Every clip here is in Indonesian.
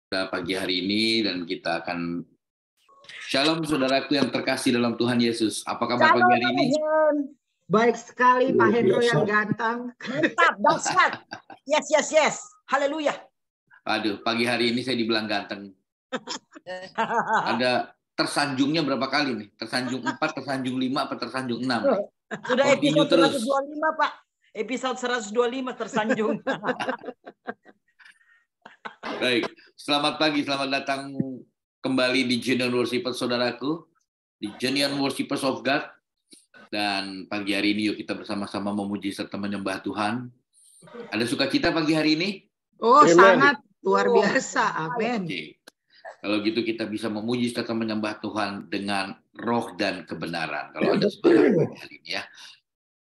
Pagi hari ini dan kita akan Shalom saudaraku yang terkasih dalam Tuhan Yesus. Apa kabar pagi hari ini? Baik sekali Pak Hendro yang ganteng. Mantap, dahsyat. Yes. Haleluya. Aduh, pagi hari ini saya dibilang ganteng. Ada tersanjungnya berapa kali nih? Tersanjung 4, tersanjung 5, apa tersanjung 6? Sudah episode 125 Pak. Episode 125 tersanjung. Baik, selamat pagi, selamat datang kembali di Genuine Worshippers saudaraku, di Genuine Worshippers of God. Dan pagi hari ini yuk kita bersama-sama memuji serta menyembah Tuhan. Ada sukacita pagi hari ini? Oh, Amen. Sangat luar biasa. Amin. Oke. Kalau gitu kita bisa memuji serta menyembah Tuhan dengan roh dan kebenaran. Kalau ada semangat hari ini ya.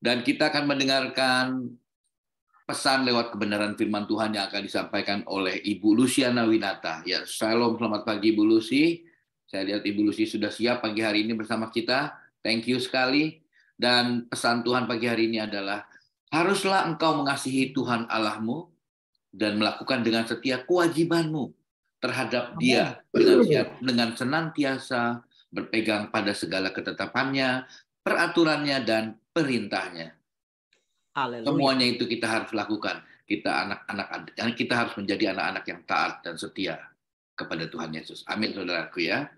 Dan kita akan mendengarkan pesan lewat kebenaran firman Tuhan yang akan disampaikan oleh Ibu Luciana Winata. Ya, shalom, selamat pagi Ibu Lucy. Saya lihat Ibu Lucy sudah siap pagi hari ini bersama kita. Thank you sekali. Dan pesan Tuhan pagi hari ini adalah, haruslah engkau mengasihi Tuhan Allahmu dan melakukan dengan setia kewajibanmu terhadap Dia dengan senantiasa berpegang pada segala ketetapannya, peraturannya, dan perintahnya. Haleluya. Semuanya itu kita harus lakukan. Kita harus menjadi anak-anak yang taat dan setia kepada Tuhan Yesus. Amin, saudaraku ya.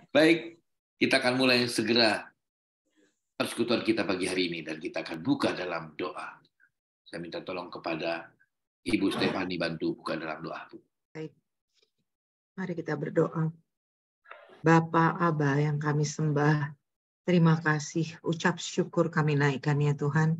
Baik, kita akan mulai segera persekutuan kita pagi hari ini dan kita akan buka dalam doa. Saya minta tolong kepada Ibu Stefani bantu buka dalam doa. Baik. Mari kita berdoa. Bapa Aba yang kami sembah, terima kasih, ucap syukur kami naikkan ya Tuhan.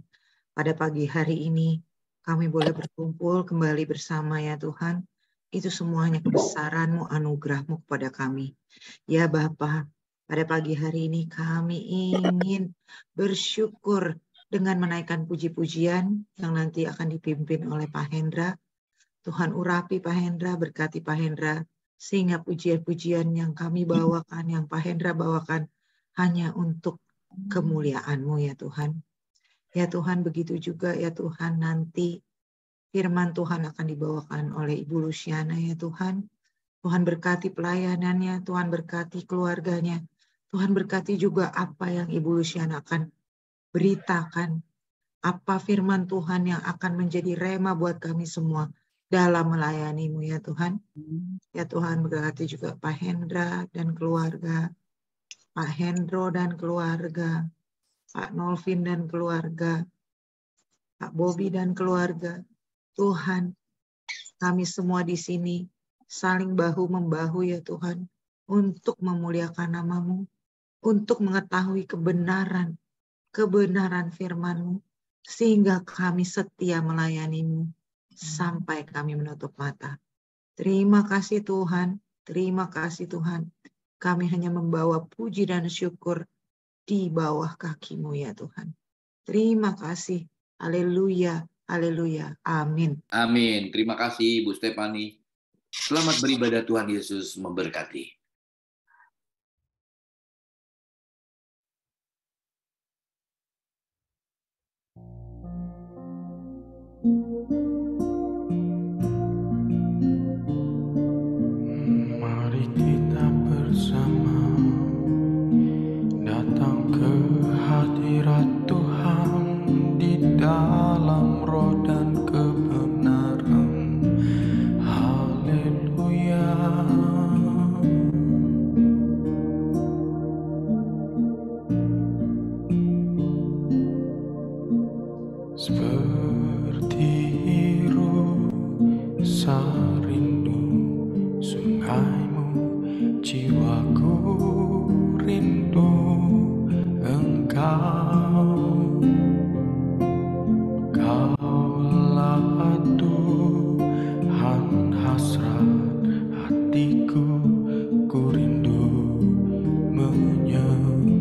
Pada pagi hari ini kami boleh berkumpul kembali bersama ya Tuhan. Itu semuanya kebesaran-Mu, anugerah-Mu kepada kami. Ya Bapa, pada pagi hari ini kami ingin bersyukur dengan menaikkan puji-pujian yang nanti akan dipimpin oleh Pak Hendra. Tuhan urapi Pak Hendra, berkati Pak Hendra, sehingga pujian-pujian yang kami bawakan, yang Pak Hendra bawakan, hanya untuk kemuliaan-Mu ya Tuhan. Ya Tuhan, begitu juga ya Tuhan, nanti firman Tuhan akan dibawakan oleh Ibu Luciana ya Tuhan. Tuhan berkati pelayanannya, Tuhan berkati keluarganya. Tuhan berkati juga apa yang Ibu Luciana akan beritakan. Apa firman Tuhan yang akan menjadi rema buat kami semua dalam melayani-Mu ya Tuhan. Ya Tuhan, berkati juga Pak Hendra dan keluarga, Pak Hendro dan keluarga, Pak Nolvin dan keluarga, Pak Bobby dan keluarga. Tuhan, kami semua di sini saling bahu-membahu ya Tuhan, untuk memuliakan nama-Mu, untuk mengetahui kebenaran firman-Mu, sehingga kami setia melayani-Mu sampai kami menutup mata. Terima kasih Tuhan, terima kasih Tuhan. Kami hanya membawa puji dan syukur di bawah kaki-Mu ya Tuhan. Terima kasih. Haleluya, haleluya. Amin. Amin. Terima kasih Ibu Stefani. Selamat beribadah, Tuhan Yesus memberkati. Mari kita bersama datang ke hadirat Tuhan di dalam roh dan kebenaran. Haleluya. Seperti rusa rindu sungaimu, jiwaku rindu Engkau. Kaulah Tuhan hasrat hatiku, ku rindu menyembah-Mu.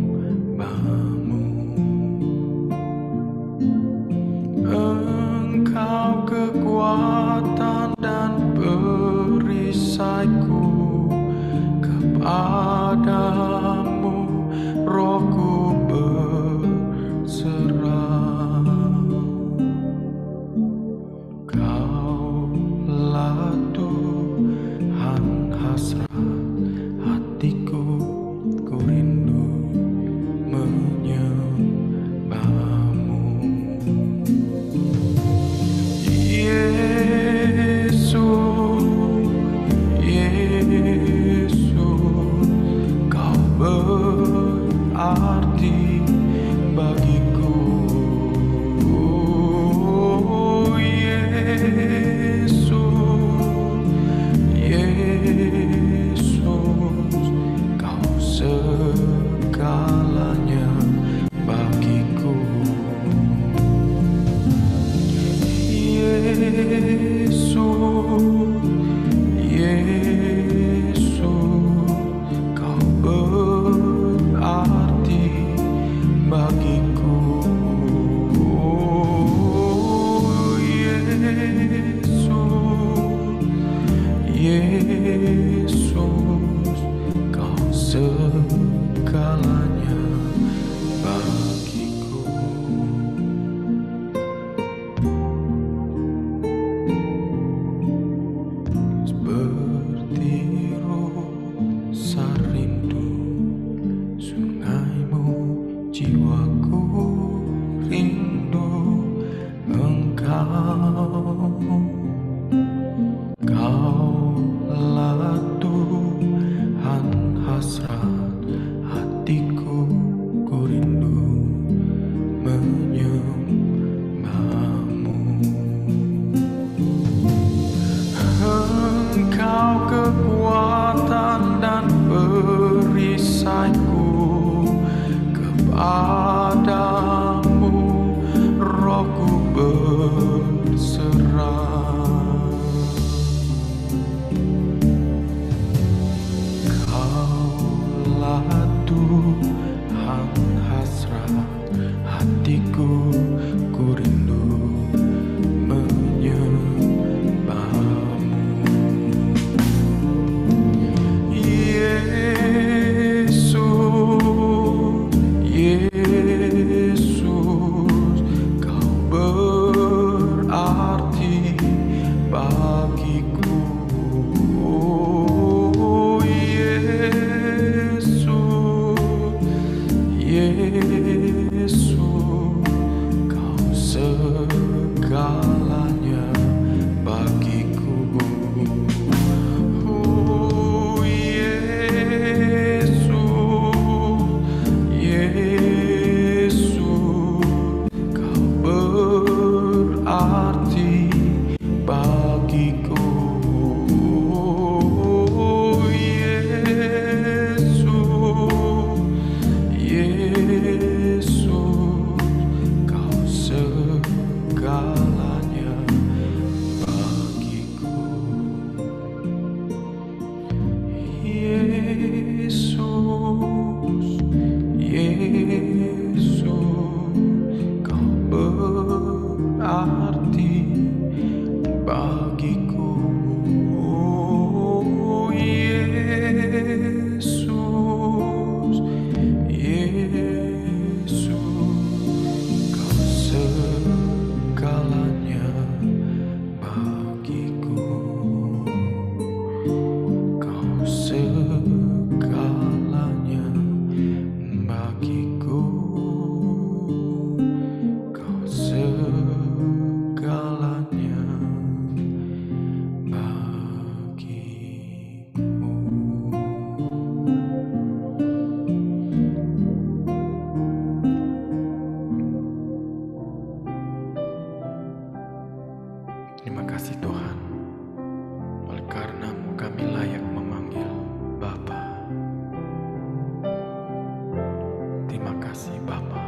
Engkau kekuatan dan perisaiku, kepadamu rohku berserah. Kaulah Tuhan padamu rohku berserah. Kaulah Tuhan hasrat hatiku, ku rindu menyembahmu. Yesus, kau berarti bagiku. Yesus, kau segalanya bagiku. Terima kasih Tuhan, oleh karena-Mu kami layak memanggil Bapa. Terima kasih Bapa.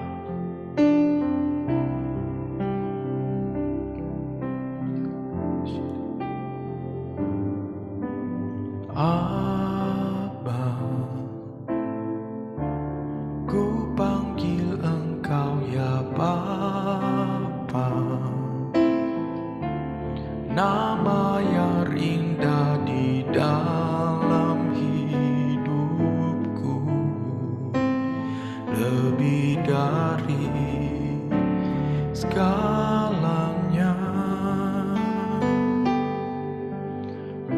Abba, ku panggil Engkau ya Bapa. Nama yang indah di dalam hidupku, lebih dari segalanya.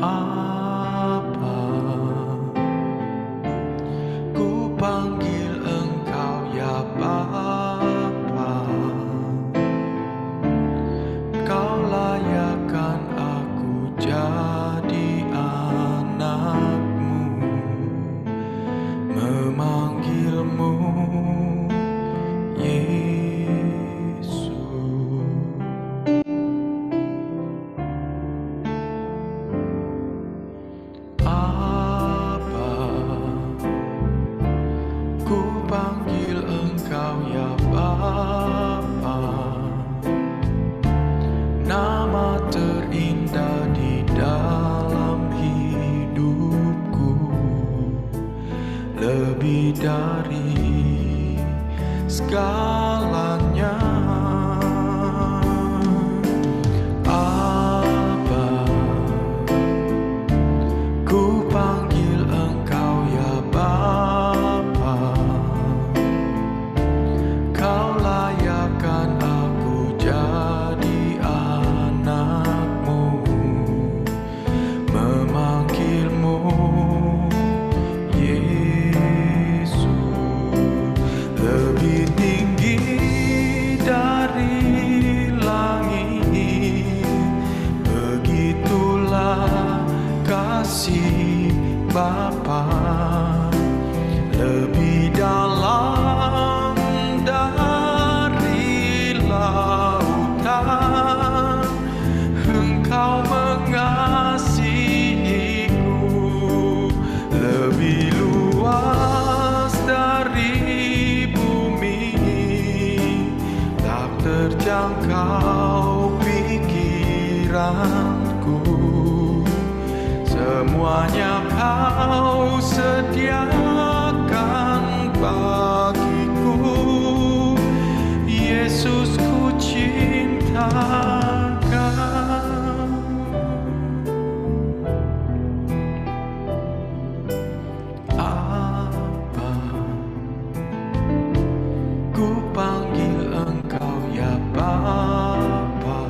Apa ku panggil Engkau ya Bapa, Kau layakkan aku jadi anak-Mu, memanggil-Mu Yesus. Apa ku panggil Engkau ya Bapa, nama terindah di dalam hidupku, lebih dari segalanya. Apa ku panggil Engkau ya Bapa, Kau layakkan aku jadi anak-Mu, memanggil-Mu Yesus. Lebih tinggi dari langit, begitulah kasih Bapa, lebih dalam dari lautan, Engkau mengasihiku, lebih luas dari bumi Kau sediakan bagiku, Yesus ku cinta Kau. Apa ku panggil Engkau ya Bapa,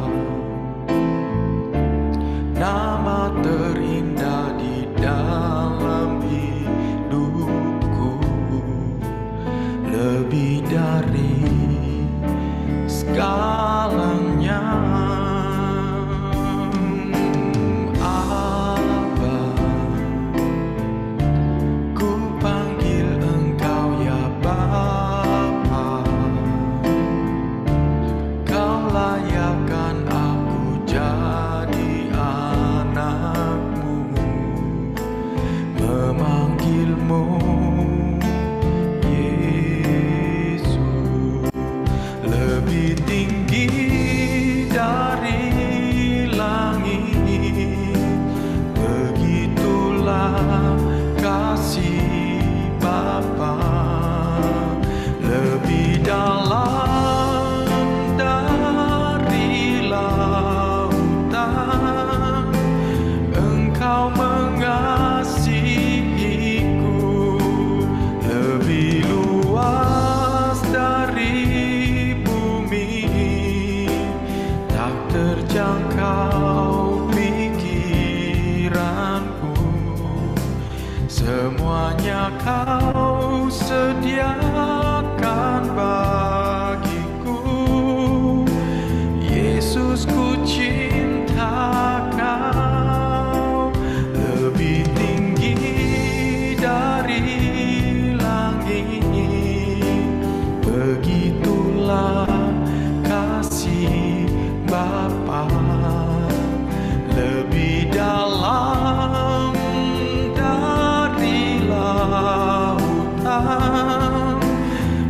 nama terindah di dalam hidupku, lebih dari segalanya. Abba, ku panggil Engkau ya Bapa, Kau layakkan aku jadi anakmu, memanggilmu Yesus. Lebih tinggi dari langit, begitulah kasih Bapa. Lebih dalam dari lautan, Engkau mengasihiku. Lebih luas dari bumi, tak terjangkau pikiranku. Semuanya Kau sediakan bagiku, Yesus ku cinta Kau. Lebih tinggi dari langit, begitulah kasih Bapa. Lebih dalam dari lautan,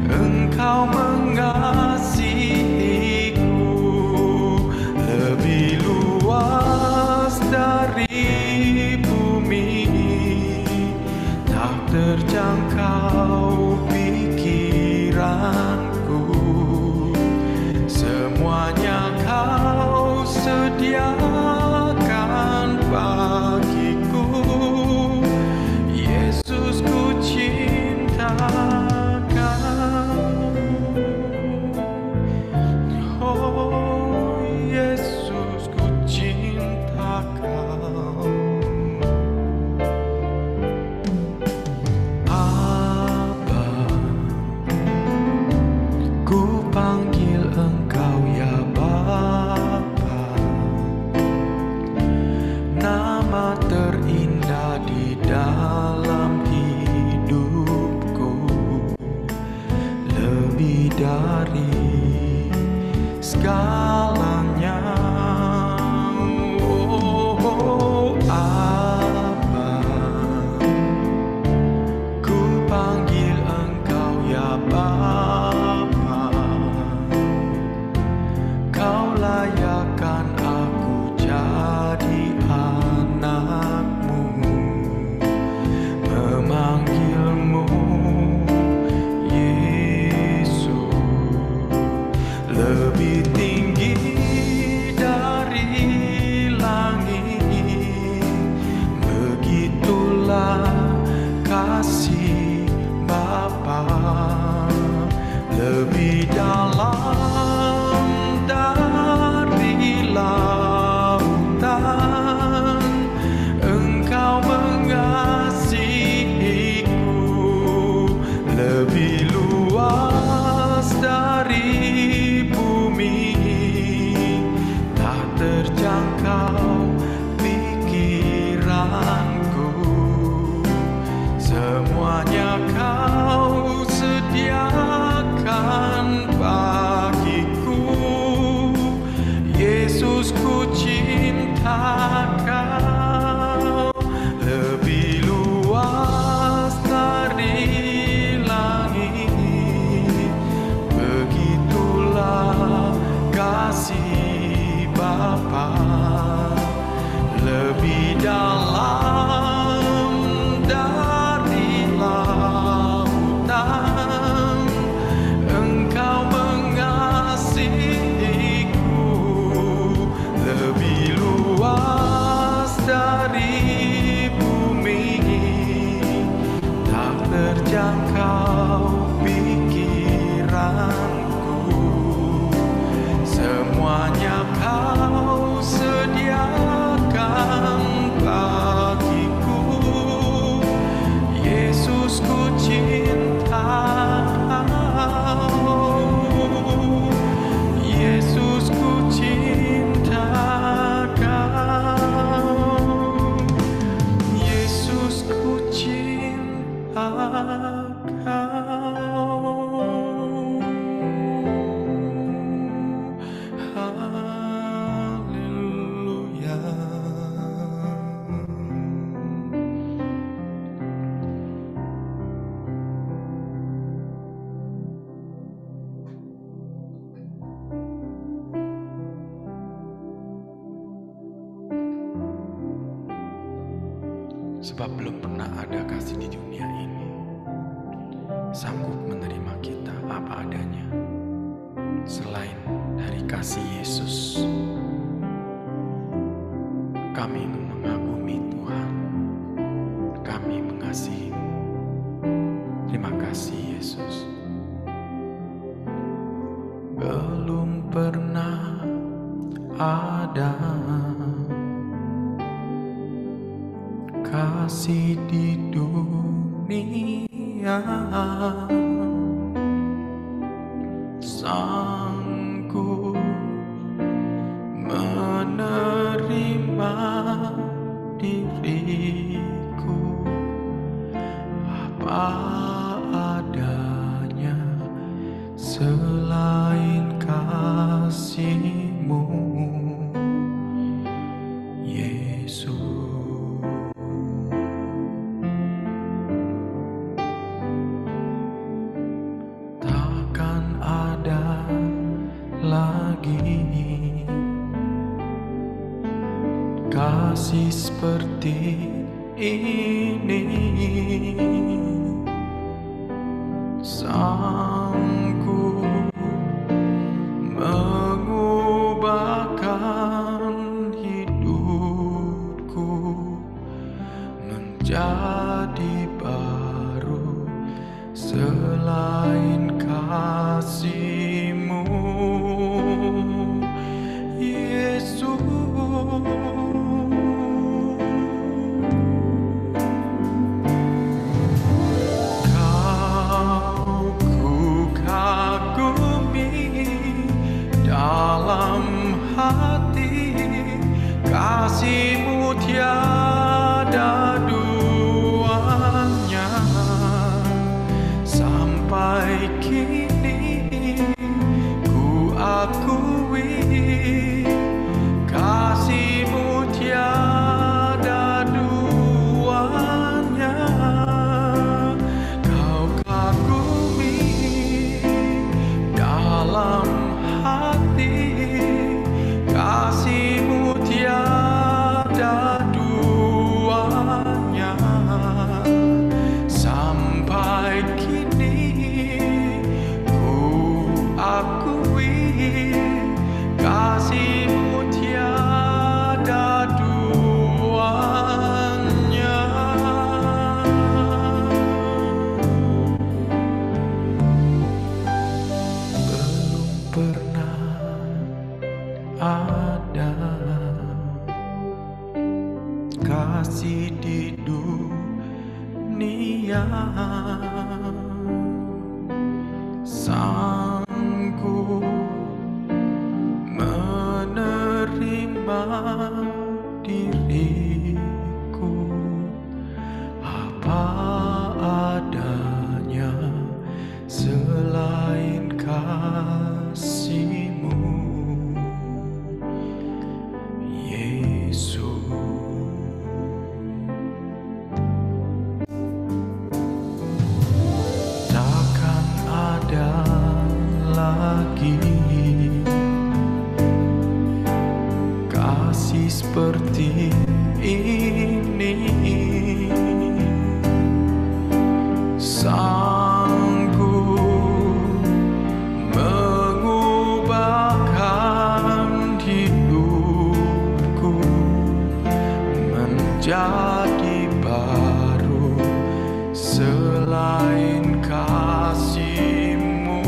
Engkau mengasihiku. Lebih luas dari bumi, tak terjangkau pikiranku. Semuanya Kau sediakan bagiku, Yesus ku cinta Kau. Oh Yesus ku cinta Kau. Abba, ku panggil Engkau ya Bapa, Sebab belum pernah ada kasih di dunia ini sanggup menerima kita apa adanya selain dari kasih Yesus. Kami mengagumi Tuhan, kami mengasihi-Mu. Terima kasih Yesus. Belum pernah ada kasih di dunia sanggup menerima diriku apa adanya selain kasih-Mu, Yesus. Takkan ada lagi kasih seperti ini, sanggup mengubahkan hidupku menjadi baru selain kasih-Mu, Yesus. Dalam hati kasih-Mu tiada duanya, sampai kini ku akui kasih-Mu tiada duanya. Kau kagumi dalam kasih-Mu tiada duanya, sampai kini ku akui kasih-Mu tiada duanya. Belum pernah ada kasih di dunia sanggup menerima diriku apa adanya selain kasih-Mu, Yesus. Takkan ada lagi kasih seperti ini, sanggup mengubahkan hidupku menjadi baru selain kasih-Mu,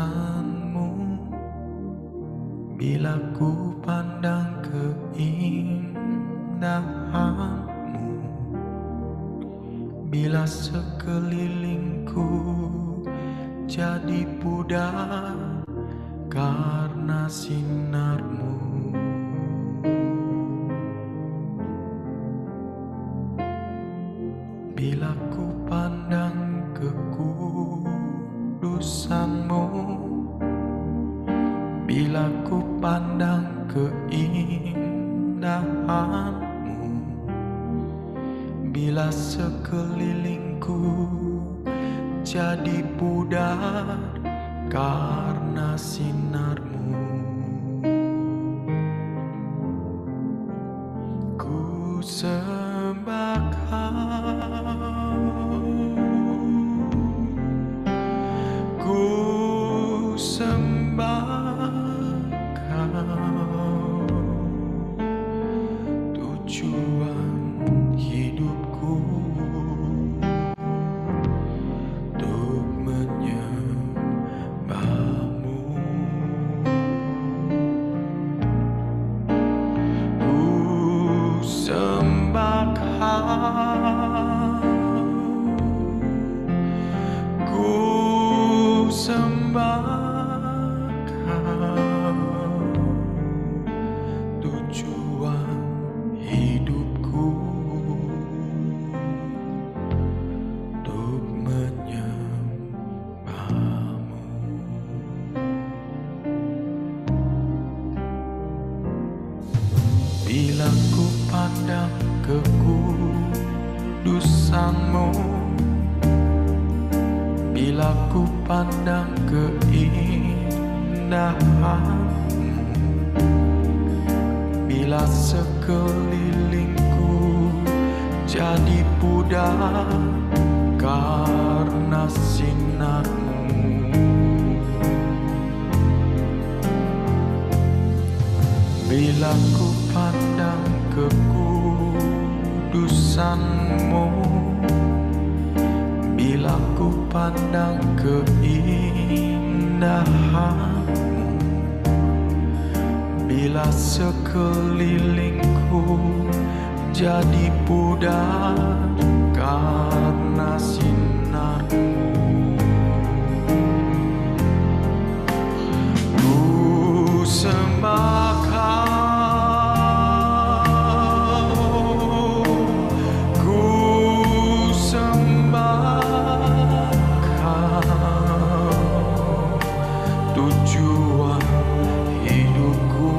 kekudusanmu. Bila ku pandang keindahanmu, bila sekelilingku jadi pudar karena sinarmu. Bila ku pandang kekudusanmu, bila ku pandang keindahanmu, bila sekelilingku jadi pudar karena sinarmu. Ku sembah Kau, ku sembah Kau, tujuan hidupku untuk menyembah-Mu. Ku sembah Kau, ku sembah Kau, tujuan hidupku untuk menyembah-Mu. Bila ku pandang kekudusanmu, bila ku pandang keindahanmu, bila sekelilingku jadi pudar karena sinarmu. Bila ku pandang kekudusanmu, bila ku pandang keindahanmu, bila sekelilingku jadi pudar karena sinarmu. Ku sembah Kau, ku sembah Kau, tujuan hidupku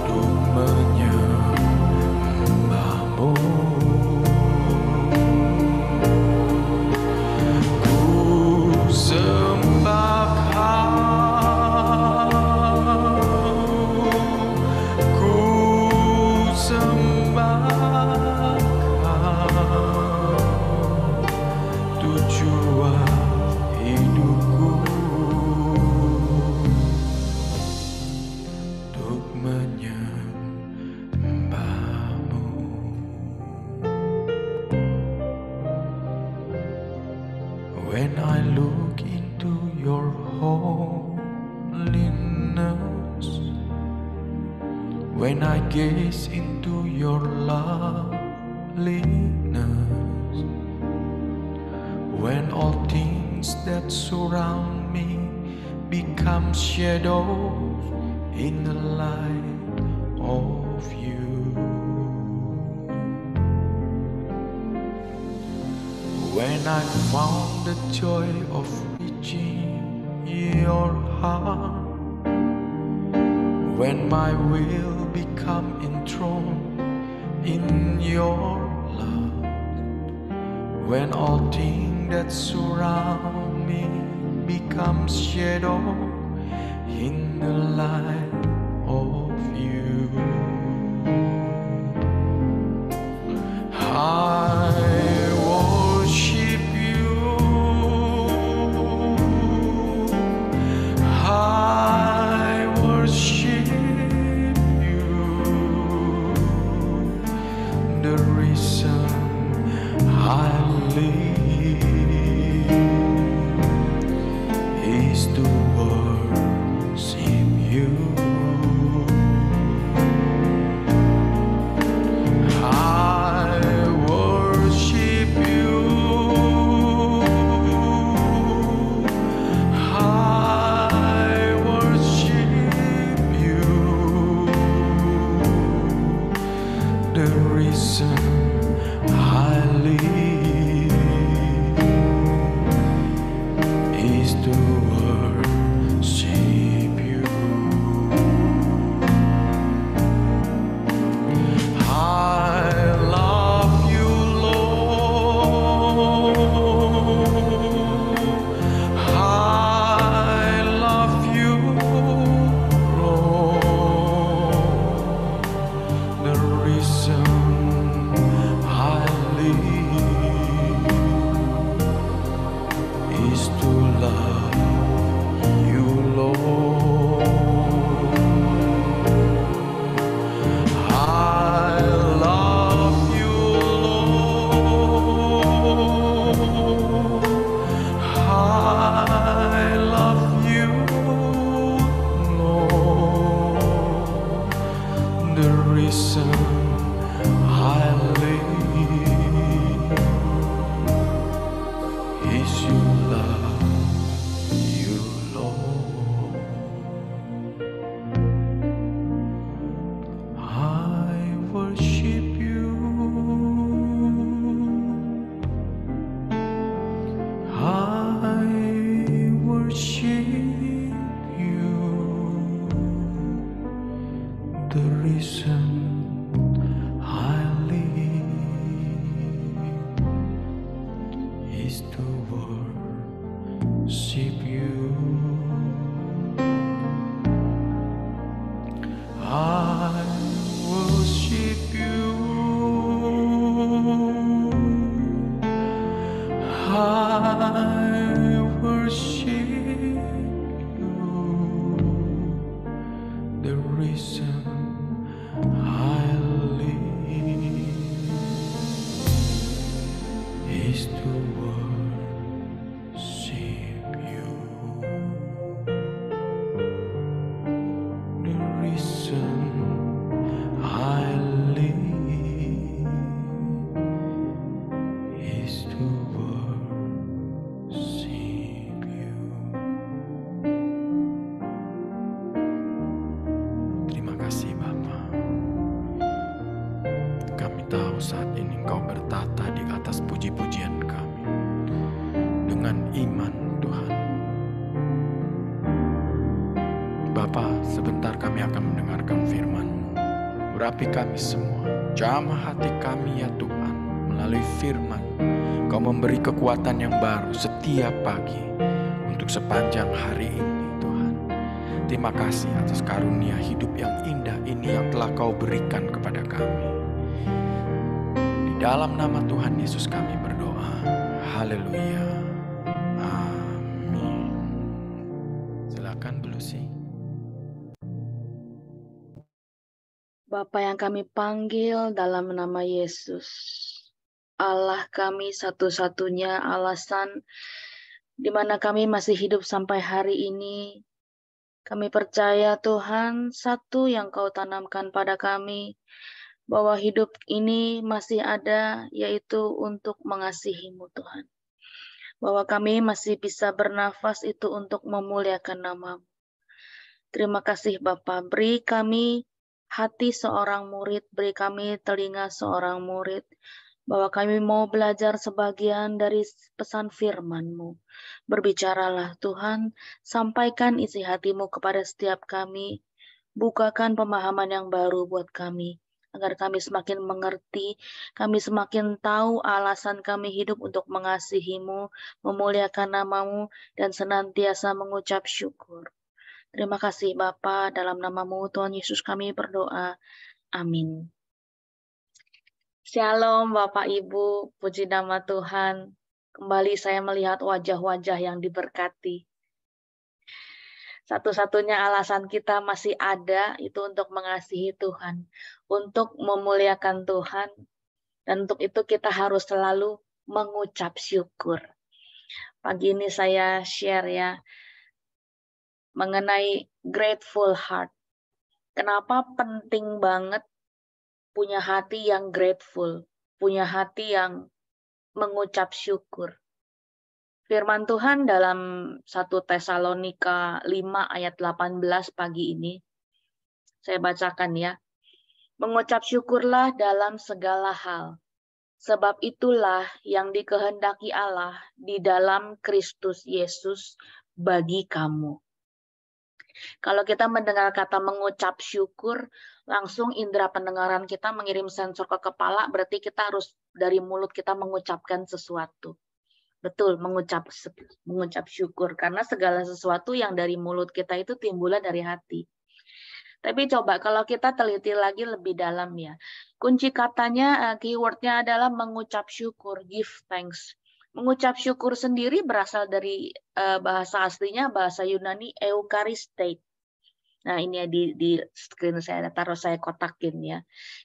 untuk menyembah-Mu. Ku sembah Kau, ku sembah Kau, tujuan hidupku untuk menyembah-Mu. When I look into your holiness, when I gaze into your loveliness, when all things that surround me become shadows in the light of you. When I found the joy of reaching your heart, when my will become enthroned in your love, when all things that surround me become shadow in the light of you. I worship you, I worship you, the reason I live. to worship you. I love you, Lord. I love you, Lord. The reason I live is to love you, Lord. I love you, Lord. I love you, Lord. The reason I live is you love you, Lord. I worship you. I worship you. The reason I live is to worship you. I worship you. I worship you. The reason I live is to worship you. The reason I live is to worship you. Terima kasih Bapa. Kami tahu saat ini Engkau bertata di atas puji-pujian kami. Dengan iman Tuhan. Bapa, sebentar kami akan mendengarkan firman-Mu. Urapi kami semua, jamah hati kami ya Tuhan. Melalui firman, Kau memberi kekuatan yang baru setiap pagi untuk sepanjang hari ini Tuhan. Terima kasih atas karunia hidup yang indah ini yang telah Kau berikan kepada kami. Di dalam nama Tuhan Yesus kami berdoa. Haleluya. Amin. Silakan Belusi. Bapa yang kami panggil dalam nama Yesus, Allah kami satu-satunya alasan di mana kami masih hidup sampai hari ini. Kami percaya Tuhan, satu yang Kau tanamkan pada kami, bahwa hidup ini masih ada, yaitu untuk mengasihi-Mu Tuhan. Bahwa kami masih bisa bernafas itu untuk memuliakan nama-Mu. Terima kasih Bapa, beri kami hati seorang murid, beri kami telinga seorang murid, bahwa kami mau belajar sebagian dari pesan firman-Mu. Berbicaralah Tuhan, sampaikan isi hati-Mu kepada setiap kami, bukakan pemahaman yang baru buat kami, agar kami semakin mengerti, kami semakin tahu alasan kami hidup untuk mengasihi-Mu, memuliakan nama-Mu, dan senantiasa mengucap syukur. Terima kasih Bapa, dalam nama-Mu Tuhan Yesus kami berdoa. Amin. Shalom Bapak Ibu, puji nama Tuhan. Kembali saya melihat wajah-wajah yang diberkati. Satu-satunya alasan kita masih ada itu untuk mengasihi Tuhan, untuk memuliakan Tuhan, dan untuk itu kita harus selalu mengucap syukur. Pagi ini saya share ya, mengenai grateful heart. Kenapa penting banget punya hati yang grateful, punya hati yang mengucap syukur. Firman Tuhan dalam 1 Tesalonika 5 ayat 18 pagi ini, saya bacakan ya. Mengucap syukurlah dalam segala hal, sebab itulah yang dikehendaki Allah di dalam Kristus Yesus bagi kamu. Kalau kita mendengar kata mengucap syukur, langsung indera pendengaran kita mengirim sensor ke kepala, berarti kita harus dari mulut kita mengucapkan sesuatu. Betul, mengucap syukur, karena segala sesuatu yang dari mulut kita itu timbulnya dari hati. Tapi coba kalau kita teliti lagi lebih dalam ya, kunci katanya, keywordnya adalah mengucap syukur, give thanks. Mengucap syukur sendiri berasal dari bahasa aslinya, bahasa Yunani, eucharistate. Nah ini ya di screen saya taruh, saya kotakin ya.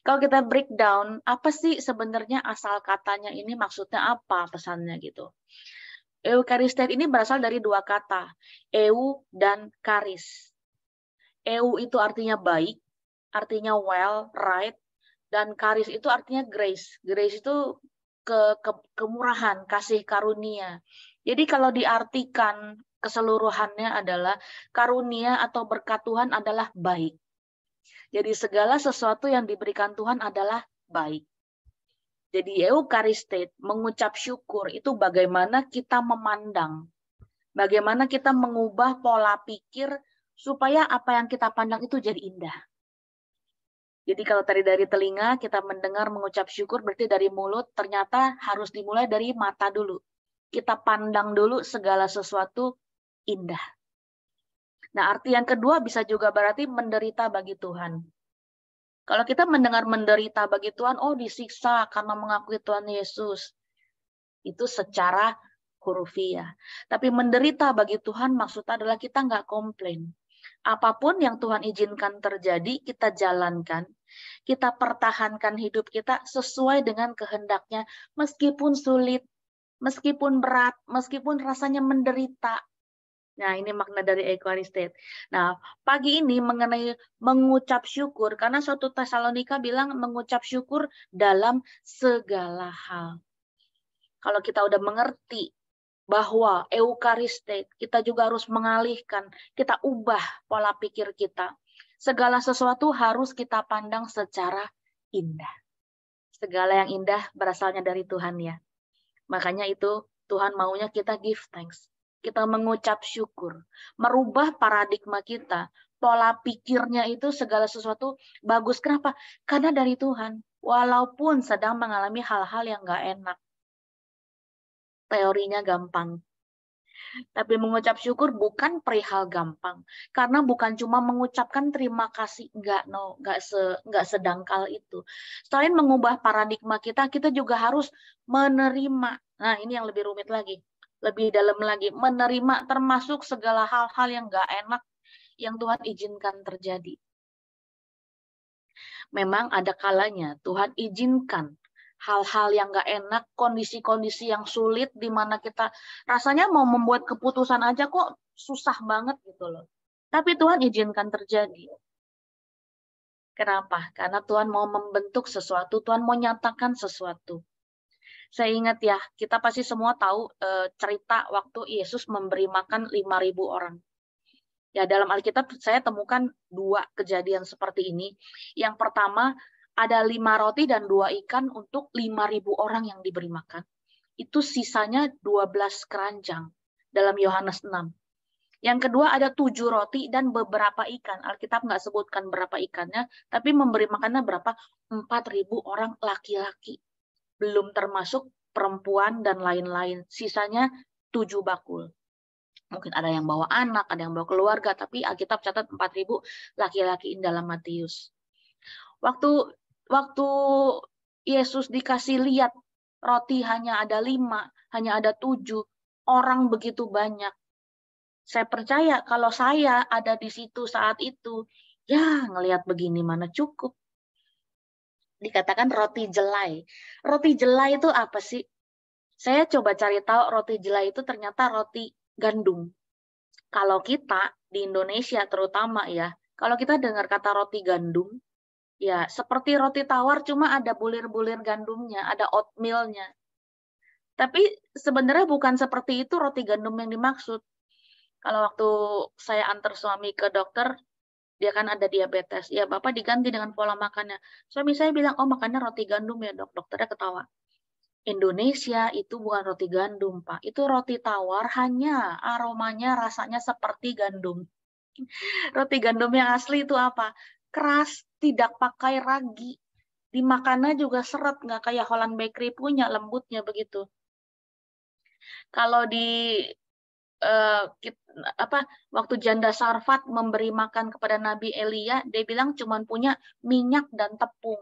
Kalau kita breakdown, apa sih sebenarnya asal katanya ini, maksudnya apa pesannya gitu. Eucharistate ini berasal dari dua kata, eu dan charis. Eu itu artinya baik, artinya well, right, dan charis itu artinya grace. Grace itu kemurahan, kasih karunia. Jadi kalau diartikan keseluruhannya adalah karunia atau berkat Tuhan adalah baik. Jadi segala sesuatu yang diberikan Tuhan adalah baik. Jadi eucharistate, mengucap syukur, itu bagaimana kita memandang. Bagaimana kita mengubah pola pikir supaya apa yang kita pandang itu jadi indah. Jadi kalau tadi dari telinga kita mendengar mengucap syukur, berarti dari mulut ternyata harus dimulai dari mata dulu. Kita pandang dulu segala sesuatu indah. Nah, arti yang kedua bisa juga berarti menderita bagi Tuhan. Kalau kita mendengar menderita bagi Tuhan, oh disiksa karena mengakui Tuhan Yesus. Itu secara hurufiah. Tapi menderita bagi Tuhan maksudnya adalah kita nggak komplain. Apapun yang Tuhan izinkan terjadi, kita jalankan. Kita pertahankan hidup kita sesuai dengan kehendaknya, meskipun sulit, meskipun berat, meskipun rasanya menderita. Nah, ini makna dari eucharistate. Nah, pagi ini mengenai mengucap syukur, karena 1 Tesalonika bilang mengucap syukur dalam segala hal. Kalau kita udah mengerti bahwa eucharistate, kita juga harus mengalihkan, kita ubah pola pikir kita. Segala sesuatu harus kita pandang secara indah. Segala yang indah berasalnya dari Tuhan ya. Makanya itu Tuhan maunya kita give thanks. Kita mengucap syukur. Merubah paradigma kita. Pola pikirnya itu segala sesuatu bagus. Kenapa? Karena dari Tuhan. Walaupun sedang mengalami hal-hal yang nggak enak. Teorinya gampang. Tapi mengucap syukur bukan perihal gampang. Karena bukan cuma mengucapkan terima kasih. Nggak sedangkal itu. Selain mengubah paradigma kita, kita juga harus menerima. Nah, ini yang lebih rumit lagi. Lebih dalam lagi. Menerima termasuk segala hal-hal yang nggak enak yang Tuhan izinkan terjadi. Memang ada kalanya Tuhan izinkan hal-hal yang nggak enak, kondisi-kondisi yang sulit, di mana kita rasanya mau membuat keputusan aja kok susah banget gitu loh. Tapi Tuhan izinkan terjadi. Kenapa? Karena Tuhan mau membentuk sesuatu, Tuhan mau nyatakan sesuatu. Saya ingat ya, kita pasti semua tahu cerita waktu Yesus memberi makan 5.000 orang. Ya, dalam Alkitab saya temukan 2 kejadian seperti ini. Yang pertama, ada 5 roti dan 2 ikan untuk 5.000 orang yang diberi makan. Itu sisanya 12 keranjang dalam Yohanes 6. Yang kedua ada 7 roti dan beberapa ikan. Alkitab nggak sebutkan berapa ikannya, tapi memberi makannya berapa? 4.000 orang laki-laki. Belum termasuk perempuan dan lain-lain. Sisanya 7 bakul. Mungkin ada yang bawa anak, ada yang bawa keluarga, tapi Alkitab catat 4.000 laki-laki dalam Matius. Waktu Yesus dikasih lihat roti hanya ada 5, hanya ada 7, orang begitu banyak. Saya percaya kalau saya ada di situ saat itu, ya ngelihat begini mana cukup. Dikatakan roti jelai. Roti jelai itu apa sih? Saya coba cari tahu, roti jelai itu ternyata roti gandum. Kalau kita di Indonesia terutama ya, kalau kita dengar kata roti gandum, ya seperti roti tawar cuma ada bulir-bulir gandumnya, ada oatmeal-nya. Tapi sebenarnya bukan seperti itu roti gandum yang dimaksud. Kalau waktu saya antar suami ke dokter, dia kan ada diabetes. Ya Bapak diganti dengan pola makannya. Suami saya bilang, oh makannya roti gandum ya dok. Dokternya ketawa. Indonesia itu bukan roti gandum, Pak. Itu roti tawar, hanya aromanya rasanya seperti gandum. Roti gandum yang asli itu apa? Keras, tidak pakai ragi. Dimakannya juga seret, nggak kayak Holland Bakery punya, lembutnya begitu. Kalau di waktu janda Sarfat memberi makan kepada Nabi Elia, dia bilang cuma punya minyak dan tepung.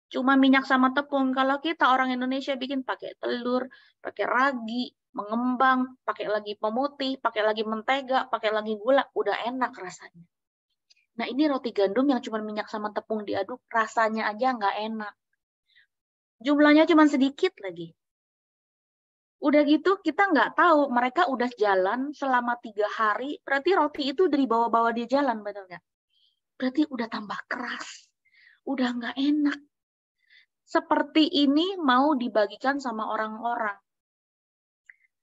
Cuma minyak sama tepung. Kalau kita orang Indonesia bikin pakai telur, pakai ragi, mengembang, pakai lagi pemutih, pakai lagi mentega, pakai lagi gula, udah enak rasanya. Nah, ini roti gandum yang cuma minyak sama tepung diaduk, rasanya aja nggak enak. Jumlahnya cuma sedikit lagi. Udah gitu kita nggak tahu, mereka udah jalan selama 3 hari, berarti roti itu dari bawah-bawah dia jalan, betul nggak? Berarti udah tambah keras, udah nggak enak. Seperti ini mau dibagikan sama orang-orang.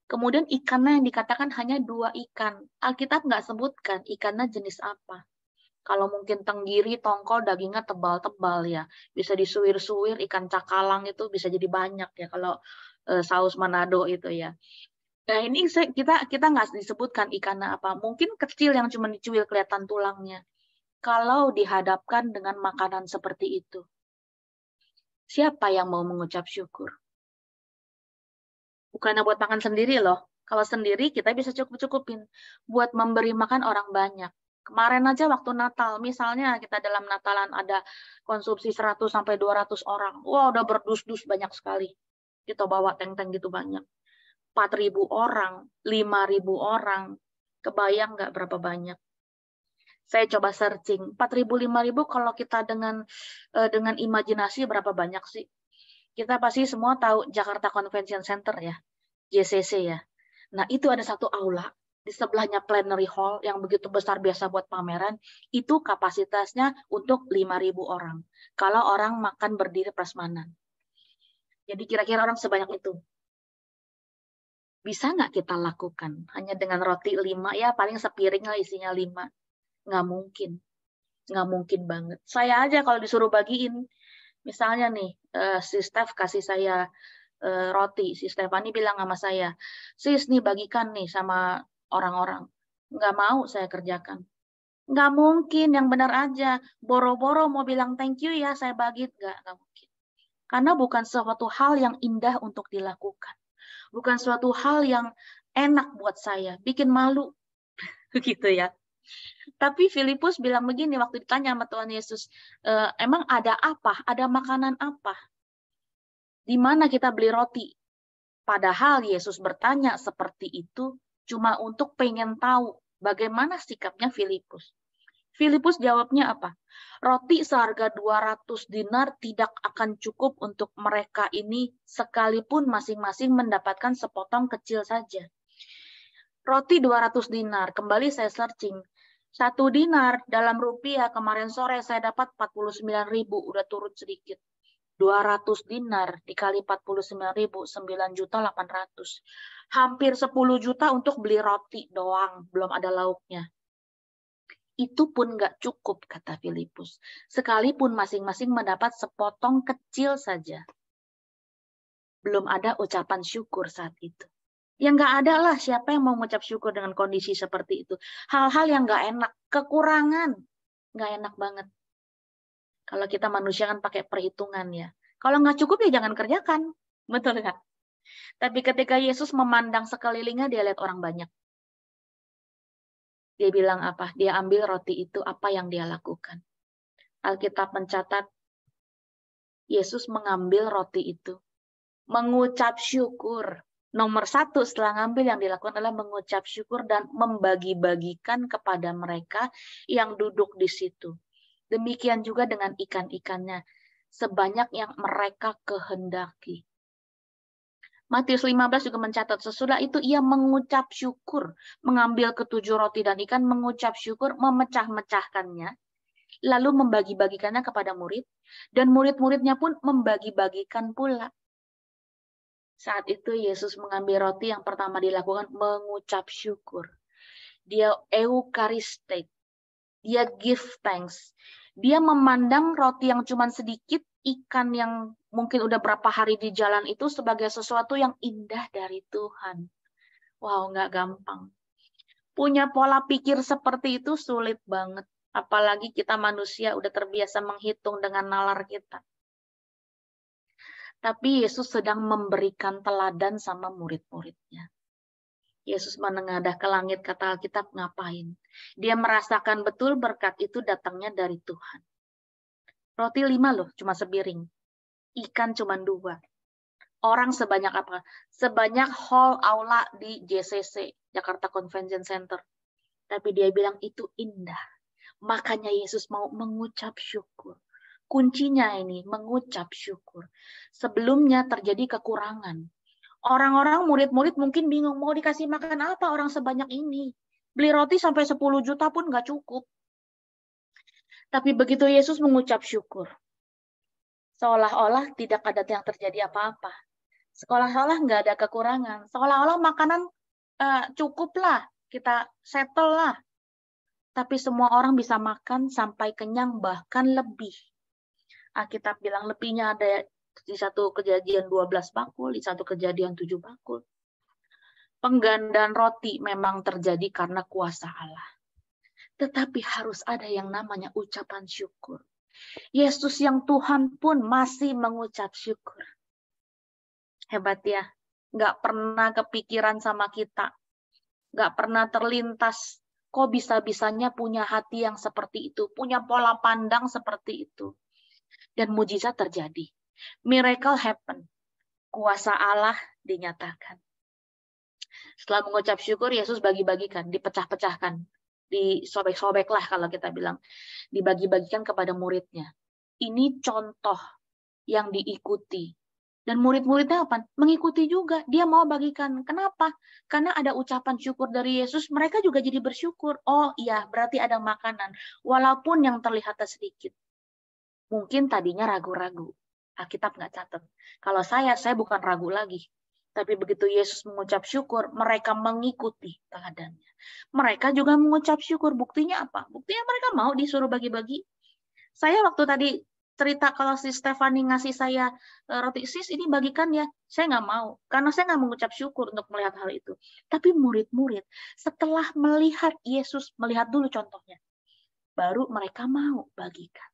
Kemudian ikannya yang dikatakan hanya 2 ikan. Alkitab nggak sebutkan ikannya jenis apa. Kalau mungkin tenggiri, tongkol, dagingnya tebal-tebal ya. Bisa disuir-suir, ikan cakalang itu bisa jadi banyak ya kalau saus Manado itu ya. Nah ini kita nggak disebutkan ikannya apa. Mungkin kecil yang cuma dicuil kelihatan tulangnya. Kalau dihadapkan dengan makanan seperti itu, siapa yang mau mengucap syukur? Bukannya buat makan sendiri loh. Kalau sendiri kita bisa cukup-cukupin. Buat memberi makan orang banyak. Kemarin aja waktu Natal, misalnya kita dalam Natalan ada konsumsi 100 sampai 200 orang. Wah, udah berdus-dus banyak sekali. Kita bawa teng-teng gitu banyak. 4.000 orang, 5.000 orang. Kebayang nggak berapa banyak? Saya coba searching, 4.000, 5.000 kalau kita dengan imajinasi berapa banyak sih? Kita pasti semua tahu Jakarta Convention Center ya, JCC ya. Nah itu ada satu aula, di sebelahnya plenary hall yang begitu besar biasa buat pameran, itu kapasitasnya untuk 5.000 orang. Kalau orang makan berdiri prasmanan. Jadi kira-kira orang sebanyak itu. Bisa nggak kita lakukan? Hanya dengan roti 5, ya paling sepiring lah isinya 5. Nggak mungkin. Nggak mungkin banget. Saya aja kalau disuruh bagiin, misalnya nih, si Steph kasih saya roti, si Stefani bilang sama saya, sis nih bagikan nih sama orang-orang. Nggak mau saya kerjakan. Nggak mungkin, yang benar aja. Boro-boro mau bilang thank you ya, saya bagi. Nggak mungkin. Karena bukan suatu hal yang indah untuk dilakukan. Bukan suatu hal yang enak buat saya, bikin malu. Gitu ya. Tapi Filipus bilang begini waktu ditanya sama Tuhan Yesus, emang ada apa? Ada makanan apa? Di mana kita beli roti? Padahal Yesus bertanya seperti itu cuma untuk pengen tahu bagaimana sikapnya Filipus. Filipus jawabnya apa? Roti seharga 200 dinar tidak akan cukup untuk mereka ini sekalipun masing-masing mendapatkan sepotong kecil saja. Roti 200 dinar, kembali saya searching. 1 dinar dalam rupiah kemarin sore saya dapat 49.000, udah turun sedikit. 200 dinar dikali 49.000, 9.800.000. Hampir 10 juta untuk beli roti doang, belum ada lauknya. Itu pun nggak cukup, kata Filipus. Sekalipun masing-masing mendapat sepotong kecil saja. Belum ada ucapan syukur saat itu. Ya nggak ada lah, siapa yang mau mengucap syukur dengan kondisi seperti itu. Hal-hal yang nggak enak, kekurangan. Nggak enak banget. Kalau kita manusia kan pakai perhitungan ya. Kalau nggak cukup ya jangan kerjakan. Betul nggak? Tapi ketika Yesus memandang sekelilingnya, dia lihat orang banyak. Dia bilang apa? Dia ambil roti itu, apa yang dia lakukan? Alkitab mencatat, Yesus mengambil roti itu. Mengucap syukur. Nomor 1 setelah ngambil yang dilakukan adalah mengucap syukur dan membagi-bagikan kepada mereka yang duduk di situ. Demikian juga dengan ikan-ikannya, sebanyak yang mereka kehendaki. Matius 15 juga mencatat, sesudah itu ia mengucap syukur, mengambil ke7 roti dan ikan, mengucap syukur, memecah-mecahkannya, lalu membagi-bagikannya kepada murid, dan murid-muridnya pun membagi-bagikan pula. Saat itu Yesus mengambil roti, yang pertama dilakukan mengucap syukur. Dia eucharistik. Dia give thanks. Dia memandang roti yang cuma sedikit, ikan yang mungkin udah berapa hari di jalan itu sebagai sesuatu yang indah dari Tuhan. Wow, nggak gampang. Punya pola pikir seperti itu sulit banget. Apalagi kita manusia udah terbiasa menghitung dengan nalar kita. Tapi Yesus sedang memberikan teladan sama murid-muridnya. Yesus menengadah ke langit, kata Alkitab, ngapain? Dia merasakan betul berkat itu datangnya dari Tuhan. Roti 5 loh, cuma sepiring. Ikan cuma 2. Orang sebanyak apa? Sebanyak hall aula di JCC, Jakarta Convention Center. Tapi dia bilang itu indah. Makanya Yesus mau mengucap syukur. Kuncinya ini, mengucap syukur. Sebelumnya terjadi kekurangan. Orang-orang, murid-murid mungkin bingung, mau dikasih makan apa orang sebanyak ini? Beli roti sampai 10 juta pun nggak cukup. Tapi begitu Yesus mengucap syukur, seolah-olah tidak ada yang terjadi apa-apa. Seolah-olah nggak ada kekurangan. Seolah-olah makanan cukup lah, kita settle lah. Tapi semua orang bisa makan sampai kenyang, bahkan lebih. Alkitab bilang lebihnya ada di satu kejadian 12 bakul, di satu kejadian 7 bakul. Penggandaan roti memang terjadi karena kuasa Allah. Tetapi harus ada yang namanya ucapan syukur. Yesus yang Tuhan pun masih mengucap syukur. Hebat ya. Nggak pernah kepikiran sama kita. Nggak pernah terlintas. Kok bisa-bisanya punya hati yang seperti itu. Punya pola pandang seperti itu. Dan mujizat terjadi. Miracle happen. Kuasa Allah dinyatakan. Setelah mengucap syukur, Yesus bagi-bagikan, dipecah-pecahkan. Disobek-sobek lah kalau kita bilang. Dibagi-bagikan kepada muridnya. Ini contoh yang diikuti. Dan murid-muridnya apa? Mengikuti juga. Dia mau bagikan. Kenapa? Karena ada ucapan syukur dari Yesus, mereka juga jadi bersyukur. Oh iya, berarti ada makanan. Walaupun yang terlihat sedikit. Mungkin tadinya ragu-ragu. Alkitab nggak catat. Kalau saya bukan ragu lagi. Tapi begitu Yesus mengucap syukur, mereka mengikuti teladannya. Mereka juga mengucap syukur. Buktinya apa? Buktinya mereka mau disuruh bagi-bagi. Saya waktu tadi cerita kalau si Stefani ngasih saya roti, sis ini bagikan ya. Saya nggak mau. Karena saya nggak mengucap syukur untuk melihat hal itu. Tapi murid-murid setelah melihat Yesus, melihat dulu contohnya. Baru mereka mau bagikan.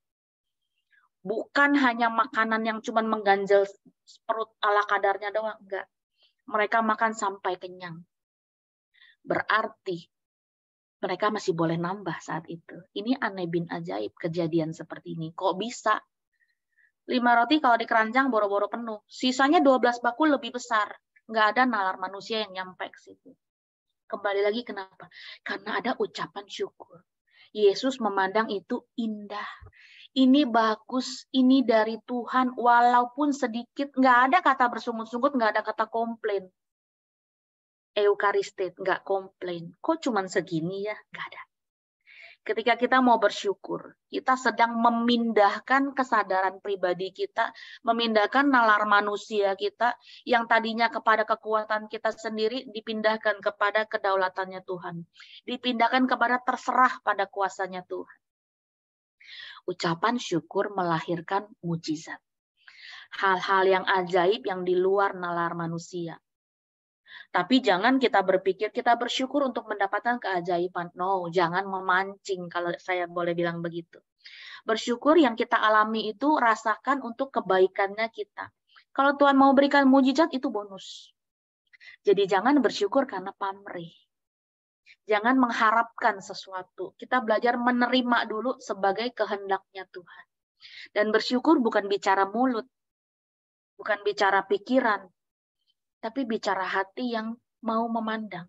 Bukan hanya makanan yang cuma mengganjal perut ala kadarnya doang. Enggak. Mereka makan sampai kenyang. Berarti mereka masih boleh nambah saat itu. Ini aneh bin ajaib kejadian seperti ini. Kok bisa? 5 roti kalau di keranjang boro-boro penuh. Sisanya 12 bakul lebih besar. Nggak ada nalar manusia yang nyampe ke situ. Kembali lagi kenapa? Karena ada ucapan syukur. Yesus memandang itu indah. Ini bagus, ini dari Tuhan, walaupun sedikit, nggak ada kata bersungut-sungut, nggak ada kata komplain. Eukaristet, nggak komplain. Kok cuman segini ya? Nggak ada. Ketika kita mau bersyukur, kita sedang memindahkan kesadaran pribadi kita, memindahkan nalar manusia kita, yang tadinya kepada kekuatan kita sendiri, dipindahkan kepada kedaulatannya Tuhan. Dipindahkan kepada terserah pada kuasanya Tuhan. Ucapan syukur melahirkan mujizat. Hal-hal yang ajaib yang di luar nalar manusia. Tapi jangan kita berpikir kita bersyukur untuk mendapatkan keajaiban. No, jangan memancing kalau saya boleh bilang begitu. Bersyukur yang kita alami itu rasakan untuk kebaikannya kita. Kalau Tuhan mau berikan mujizat itu bonus. Jadi jangan bersyukur karena pamrih. Jangan mengharapkan sesuatu. Kita belajar menerima dulu sebagai kehendaknya Tuhan. Dan bersyukur bukan bicara mulut. Bukan bicara pikiran. Tapi bicara hati yang mau memandang.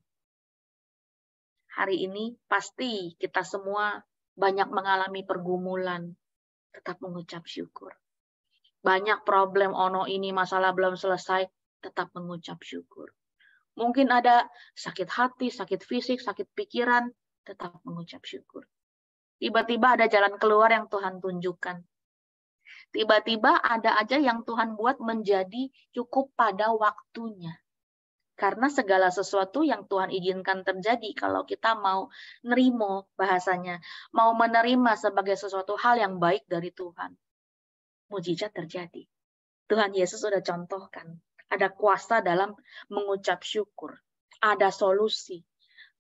Hari ini pasti kita semua banyak mengalami pergumulan. Tetap mengucap syukur. Banyak problem ono ini, masalah belum selesai. Tetap mengucap syukur. Mungkin ada sakit hati, sakit fisik, sakit pikiran, tetap mengucap syukur. Tiba-tiba ada jalan keluar yang Tuhan tunjukkan. Tiba-tiba ada aja yang Tuhan buat menjadi cukup pada waktunya. Karena segala sesuatu yang Tuhan izinkan terjadi, kalau kita mau nerimo bahasanya, mau menerima sebagai sesuatu hal yang baik dari Tuhan, mujizat terjadi. Tuhan Yesus sudah contohkan. Ada kuasa dalam mengucap syukur. Ada solusi.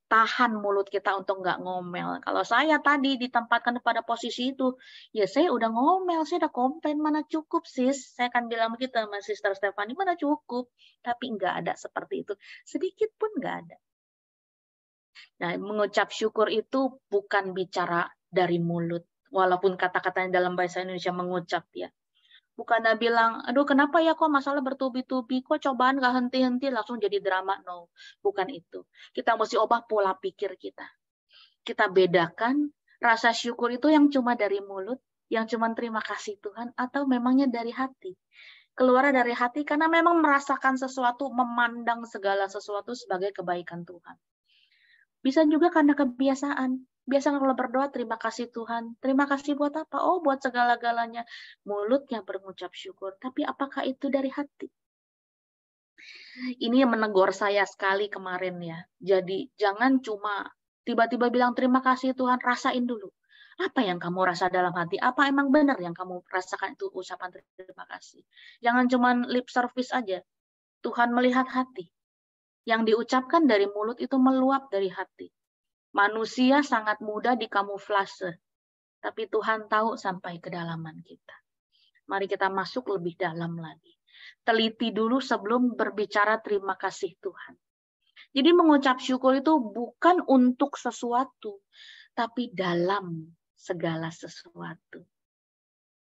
Tahan mulut kita untuk nggak ngomel. Kalau saya tadi ditempatkan pada posisi itu, ya saya udah ngomel, saya udah komplain, mana cukup sis. Saya akan bilang begitu sama Sister Stephanie, mana cukup. Tapi nggak ada seperti itu. Sedikit pun nggak ada. Nah, mengucap syukur itu bukan bicara dari mulut. Walaupun kata-katanya dalam bahasa Indonesia mengucap ya. Bukannya bilang, aduh kenapa ya kok masalah bertubi-tubi, kok cobaan gak henti-henti langsung jadi drama. No, bukan itu. Kita mesti ubah pola pikir kita. Kita bedakan rasa syukur itu yang cuma dari mulut, yang cuma terima kasih Tuhan, atau memangnya dari hati. Keluar dari hati karena memang merasakan sesuatu, memandang segala sesuatu sebagai kebaikan Tuhan. Bisa juga karena kebiasaan. Biasa kalau berdoa, terima kasih Tuhan. Terima kasih buat apa? Oh, buat segala-galanya. Mulutnya berucap syukur. Tapi apakah itu dari hati? Ini yang menegur saya sekali kemarin ya. Jadi jangan cuma tiba-tiba bilang terima kasih Tuhan, rasain dulu. Apa yang kamu rasa dalam hati? Apa emang benar yang kamu rasakan itu ucapan terima kasih? Jangan cuma lip service aja. Tuhan melihat hati. Yang diucapkan dari mulut itu meluap dari hati. Manusia sangat mudah dikamuflase, tapi Tuhan tahu sampai kedalaman kita. Mari kita masuk lebih dalam lagi. Teliti dulu sebelum berbicara terima kasih Tuhan. Jadi mengucap syukur itu bukan untuk sesuatu, tapi dalam segala sesuatu.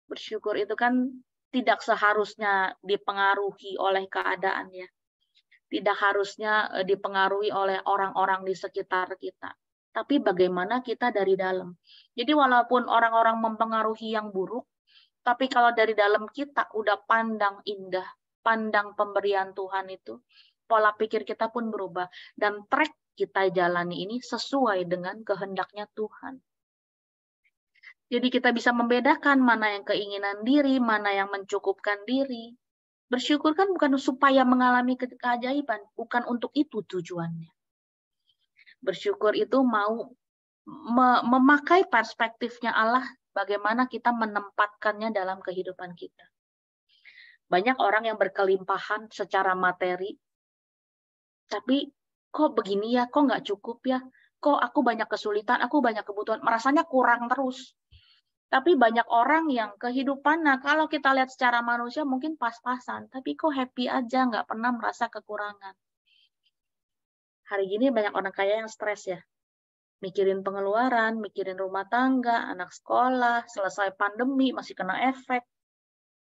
Bersyukur itu kan tidak seharusnya dipengaruhi oleh keadaan ya. Tidak harusnya dipengaruhi oleh orang-orang di sekitar kita. Tapi bagaimana kita dari dalam. Jadi walaupun orang-orang mempengaruhi yang buruk, tapi kalau dari dalam kita udah pandang indah, pandang pemberian Tuhan itu, pola pikir kita pun berubah. Dan track kita jalani ini sesuai dengan kehendaknya Tuhan. Jadi kita bisa membedakan mana yang keinginan diri, mana yang mencukupkan diri. Bersyukur kan bukan supaya mengalami keajaiban, bukan untuk itu tujuannya. Bersyukur itu mau memakai perspektifnya Allah, bagaimana kita menempatkannya dalam kehidupan kita. Banyak orang yang berkelimpahan secara materi, tapi kok begini ya, kok nggak cukup ya, kok aku banyak kesulitan, aku banyak kebutuhan, merasanya kurang terus. Tapi banyak orang yang kehidupannya, kalau kita lihat secara manusia mungkin pas-pasan, tapi kok happy aja, nggak pernah merasa kekurangan. Hari gini banyak orang kaya yang stres ya. Mikirin pengeluaran, mikirin rumah tangga, anak sekolah, selesai pandemi masih kena efek.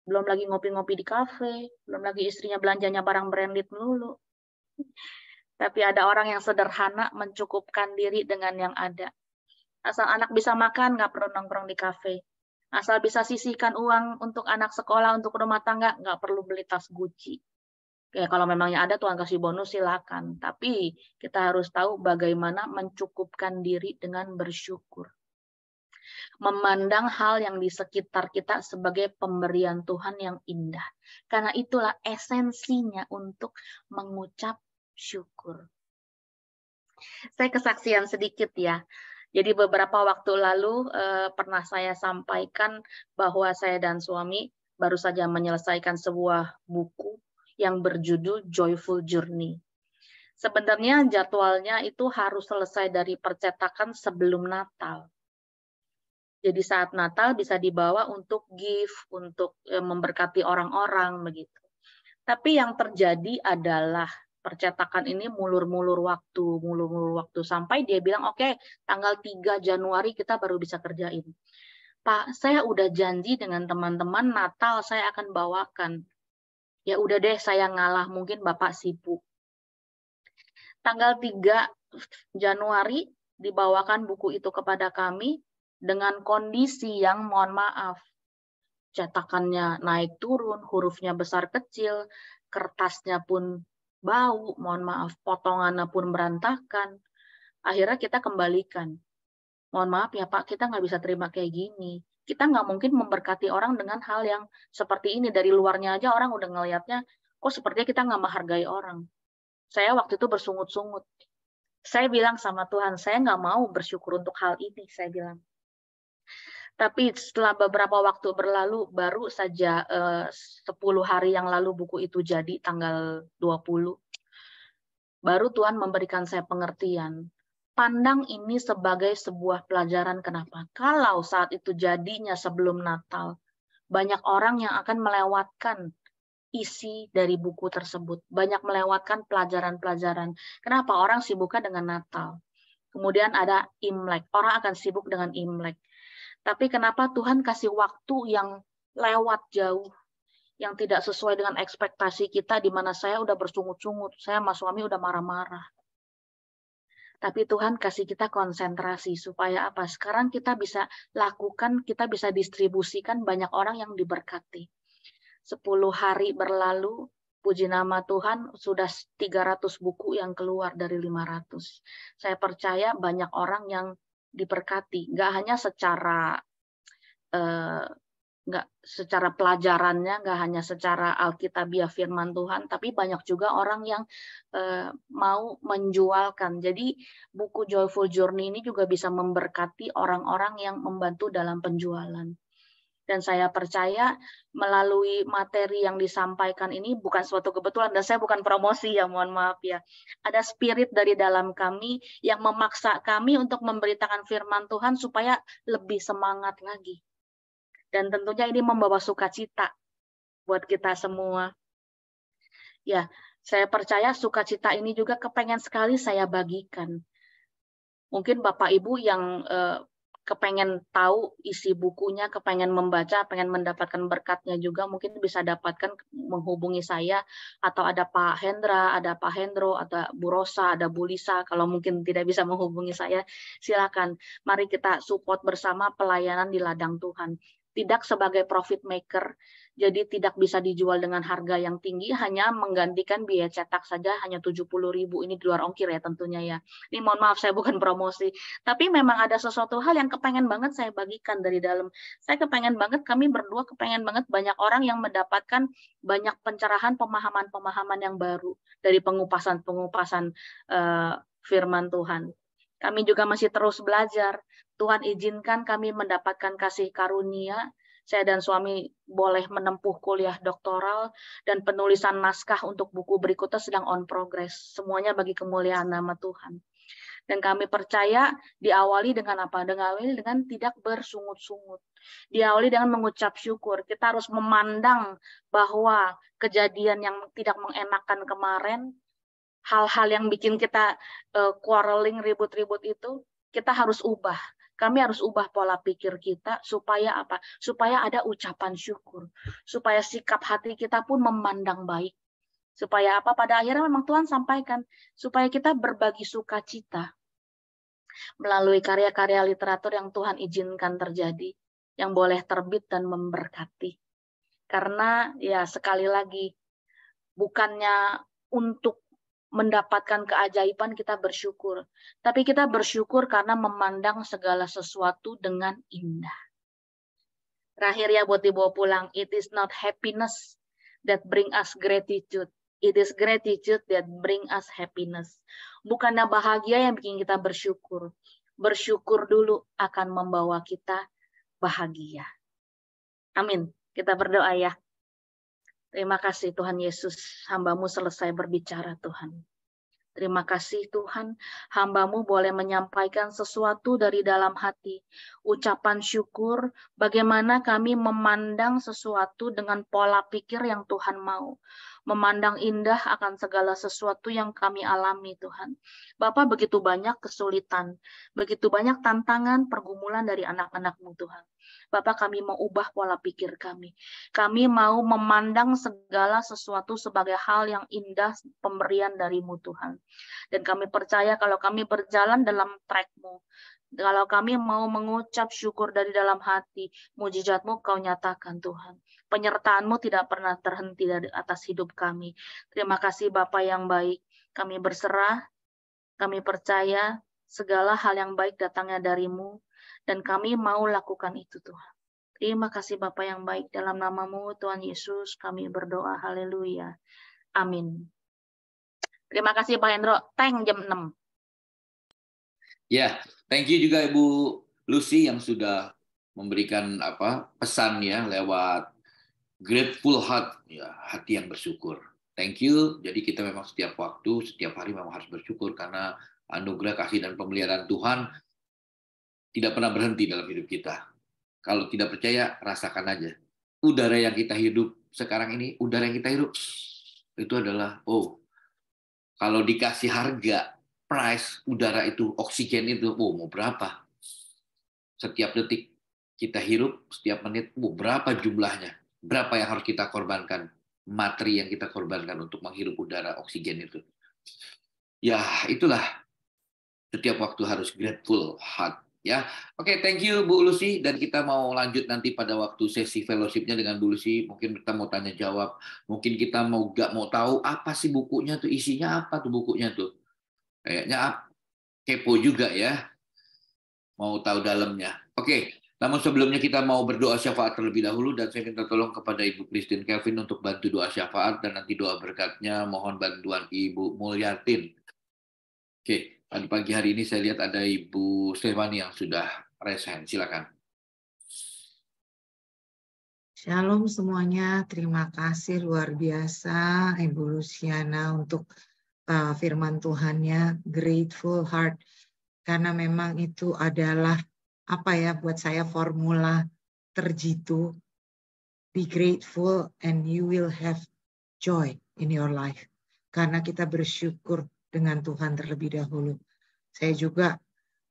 Belum lagi ngopi-ngopi di kafe, belum lagi istrinya belanjanya barang branded melulu. Tapi ada orang yang sederhana mencukupkan diri dengan yang ada. Asal anak bisa makan, nggak perlu nongkrong di kafe. Asal bisa sisihkan uang untuk anak sekolah, untuk rumah tangga, nggak perlu beli tas Gucci. Ya, kalau memangnya ada Tuhan kasih bonus silakan. Tapi kita harus tahu bagaimana mencukupkan diri dengan bersyukur. Memandang hal yang di sekitar kita sebagai pemberian Tuhan yang indah. Karena itulah esensinya untuk mengucap syukur. Saya kesaksian sedikit ya. Jadi beberapa waktu lalu pernah saya sampaikan bahwa saya dan suami baru saja menyelesaikan sebuah buku yang berjudul Joyful Journey. Sebenarnya jadwalnya itu harus selesai dari percetakan sebelum Natal. Jadi saat Natal bisa dibawa untuk gift, untuk memberkati orang-orang begitu. Tapi yang terjadi adalah percetakan ini mulur-mulur waktu sampai dia bilang oke, tanggal 3 Januari kita baru bisa kerjain. Pak, saya udah janji dengan teman-teman Natal saya akan bawakan. Ya udah deh, saya ngalah, mungkin Bapak sibuk. Tanggal 3 Januari dibawakan buku itu kepada kami dengan kondisi yang mohon maaf. Cetakannya naik turun, hurufnya besar kecil, kertasnya pun bau, mohon maaf, potongannya pun berantakan. Akhirnya kita kembalikan. Mohon maaf ya Pak, kita nggak bisa terima kayak gini. Kita nggak mungkin memberkati orang dengan hal yang seperti ini. Dari luarnya aja orang udah ngelihatnya, kok sepertinya kita nggak menghargai orang. Saya waktu itu bersungut-sungut. Saya bilang sama Tuhan, saya nggak mau bersyukur untuk hal ini, saya bilang. Tapi setelah beberapa waktu berlalu, baru saja 10 hari yang lalu buku itu jadi, tanggal 20. Baru Tuhan memberikan saya pengertian. Pandang ini sebagai sebuah pelajaran. Kenapa? Kalau saat itu jadinya sebelum Natal, banyak orang yang akan melewatkan isi dari buku tersebut. Banyak melewatkan pelajaran-pelajaran. Kenapa? Orang sibuknya dengan Natal. Kemudian ada Imlek. Orang akan sibuk dengan Imlek. Tapi kenapa Tuhan kasih waktu yang lewat jauh, yang tidak sesuai dengan ekspektasi kita, di mana saya udah bersungut-sungut, saya sama suami udah marah-marah. Tapi Tuhan kasih kita konsentrasi supaya apa? Sekarang kita bisa lakukan, kita bisa distribusikan banyak orang yang diberkati. 10 hari berlalu, puji nama Tuhan, sudah 300 buku yang keluar dari 500. Saya percaya banyak orang yang diberkati, nggak hanya secara pelajarannya, nggak hanya secara Alkitabiah firman Tuhan, tapi banyak juga orang yang mau menjualkan. Jadi buku Joyful Journey ini juga bisa memberkati orang-orang yang membantu dalam penjualan. Dan saya percaya melalui materi yang disampaikan ini bukan suatu kebetulan, dan saya bukan promosi ya, mohon maaf ya. Ada spirit dari dalam kami yang memaksa kami untuk memberitakan firman Tuhan supaya lebih semangat lagi. Dan tentunya ini membawa sukacita buat kita semua. Ya, saya percaya sukacita ini juga kepengen sekali saya bagikan. Mungkin Bapak Ibu yang kepengen tahu isi bukunya, kepengen membaca, pengen mendapatkan berkatnya juga, mungkin bisa dapatkan menghubungi saya, atau ada Pak Hendra, ada Pak Hendro, ada Bu Rosa, ada Bu Lisa. Kalau mungkin tidak bisa menghubungi saya, silakan. Mari kita support bersama pelayanan di ladang Tuhan. Tidak sebagai profit maker, jadi tidak bisa dijual dengan harga yang tinggi, hanya menggantikan biaya cetak saja, hanya 70.000. Ini di luar ongkir ya tentunya ya. Ini mohon maaf, saya bukan promosi. Tapi memang ada sesuatu hal yang kepengen banget saya bagikan dari dalam. Saya kepengen banget, kami berdua kepengen banget banyak orang yang mendapatkan banyak pencerahan, pemahaman-pemahaman yang baru dari pengupasan-pengupasan firman Tuhan. Kami juga masih terus belajar. Tuhan izinkan kami mendapatkan kasih karunia. Saya dan suami boleh menempuh kuliah doktoral, dan penulisan naskah untuk buku berikutnya sedang on progress. Semuanya bagi kemuliaan nama Tuhan. Dan kami percaya diawali dengan apa? Diawali dengan tidak bersungut-sungut. Diawali dengan mengucap syukur. Kita harus memandang bahwa kejadian yang tidak mengenakan kemarin, hal-hal yang bikin kita quarreling, ribut-ribut itu, kita harus ubah. Kami harus ubah pola pikir kita supaya apa? Supaya ada ucapan syukur. Supaya sikap hati kita pun memandang baik. Supaya apa? Pada akhirnya memang Tuhan sampaikan. Supaya kita berbagi sukacita melalui karya-karya literatur yang Tuhan izinkan terjadi. Yang boleh terbit dan memberkati. Karena ya sekali lagi, bukannya untuk mendapatkan keajaiban kita bersyukur. Tapi kita bersyukur karena memandang segala sesuatu dengan indah. Terakhir ya buat dibawa pulang, it is not happiness that bring us gratitude. It is gratitude that bring us happiness. Bukannya bahagia yang bikin kita bersyukur. Bersyukur dulu akan membawa kita bahagia. Amin. Kita berdoa ya. Terima kasih Tuhan Yesus, hamba-Mu selesai berbicara Tuhan. Terima kasih Tuhan, hamba-Mu boleh menyampaikan sesuatu dari dalam hati. Ucapan syukur, bagaimana kami memandang sesuatu dengan pola pikir yang Tuhan mau. Memandang indah akan segala sesuatu yang kami alami Tuhan. Bapa, begitu banyak kesulitan, begitu banyak tantangan, pergumulan dari anak-anak-Mu Tuhan. Bapak, kami mau ubah pola pikir kami. Kami mau memandang segala sesuatu sebagai hal yang indah, pemberian dari-Mu Tuhan. Dan kami percaya kalau kami berjalan dalam track-Mu, kalau kami mau mengucap syukur dari dalam hati, mujizat-Mu Kau nyatakan Tuhan. Penyertaan-Mu tidak pernah terhenti dari atas hidup kami. Terima kasih Bapa yang baik. Kami berserah, kami percaya segala hal yang baik datangnya dari-Mu. Dan kami mau lakukan itu Tuhan. Terima kasih Bapa yang baik, dalam nama-Mu Tuhan Yesus kami berdoa, haleluya, amin. Terima kasih Pak Hendro, thank jam 6. Ya, thank you juga Ibu Lucy yang sudah memberikan pesan ya lewat grateful heart, ya, hati yang bersyukur. Thank you. Jadi kita memang setiap waktu, setiap hari memang harus bersyukur karena anugerah, kasih, dan pemeliharaan Tuhan tidak pernah berhenti dalam hidup kita. Kalau tidak percaya, rasakan aja. Udara yang kita hidup sekarang ini, udara yang kita hidup, itu adalah, kalau dikasih harga, price, udara itu, oksigen itu, mau berapa? Setiap detik kita hirup, setiap menit, berapa jumlahnya? Berapa yang harus kita korbankan? Materi yang kita korbankan untuk menghirup udara, oksigen itu. Ya, itulah. Setiap waktu harus grateful heart. Ya, oke, thank you Bu Lucy, dan kita mau lanjut nanti pada waktu sesi fellowship-nya dengan Bu Lucy. Mungkin kita mau tanya jawab, mungkin kita mau tahu apa sih bukunya tuh, isinya apa tuh bukunya tuh. Kayaknya kepo juga ya, mau tahu dalamnya. Oke, namun sebelumnya kita mau berdoa syafaat terlebih dahulu, dan saya minta tolong kepada Ibu Christine Kelvin untuk bantu doa syafaat, dan nanti doa berkatnya mohon bantuan Ibu Mulyatin. Oke. Pada pagi hari ini saya lihat ada Ibu Stefani yang sudah raise hand. Silakan. Shalom semuanya. Terima kasih luar biasa Ibu Luciana untuk firman Tuhannya, grateful heart. Karena memang itu adalah buat saya formula terjitu. Be grateful and you will have joy in your life. Karena kita bersyukur dengan Tuhan terlebih dahulu. Saya juga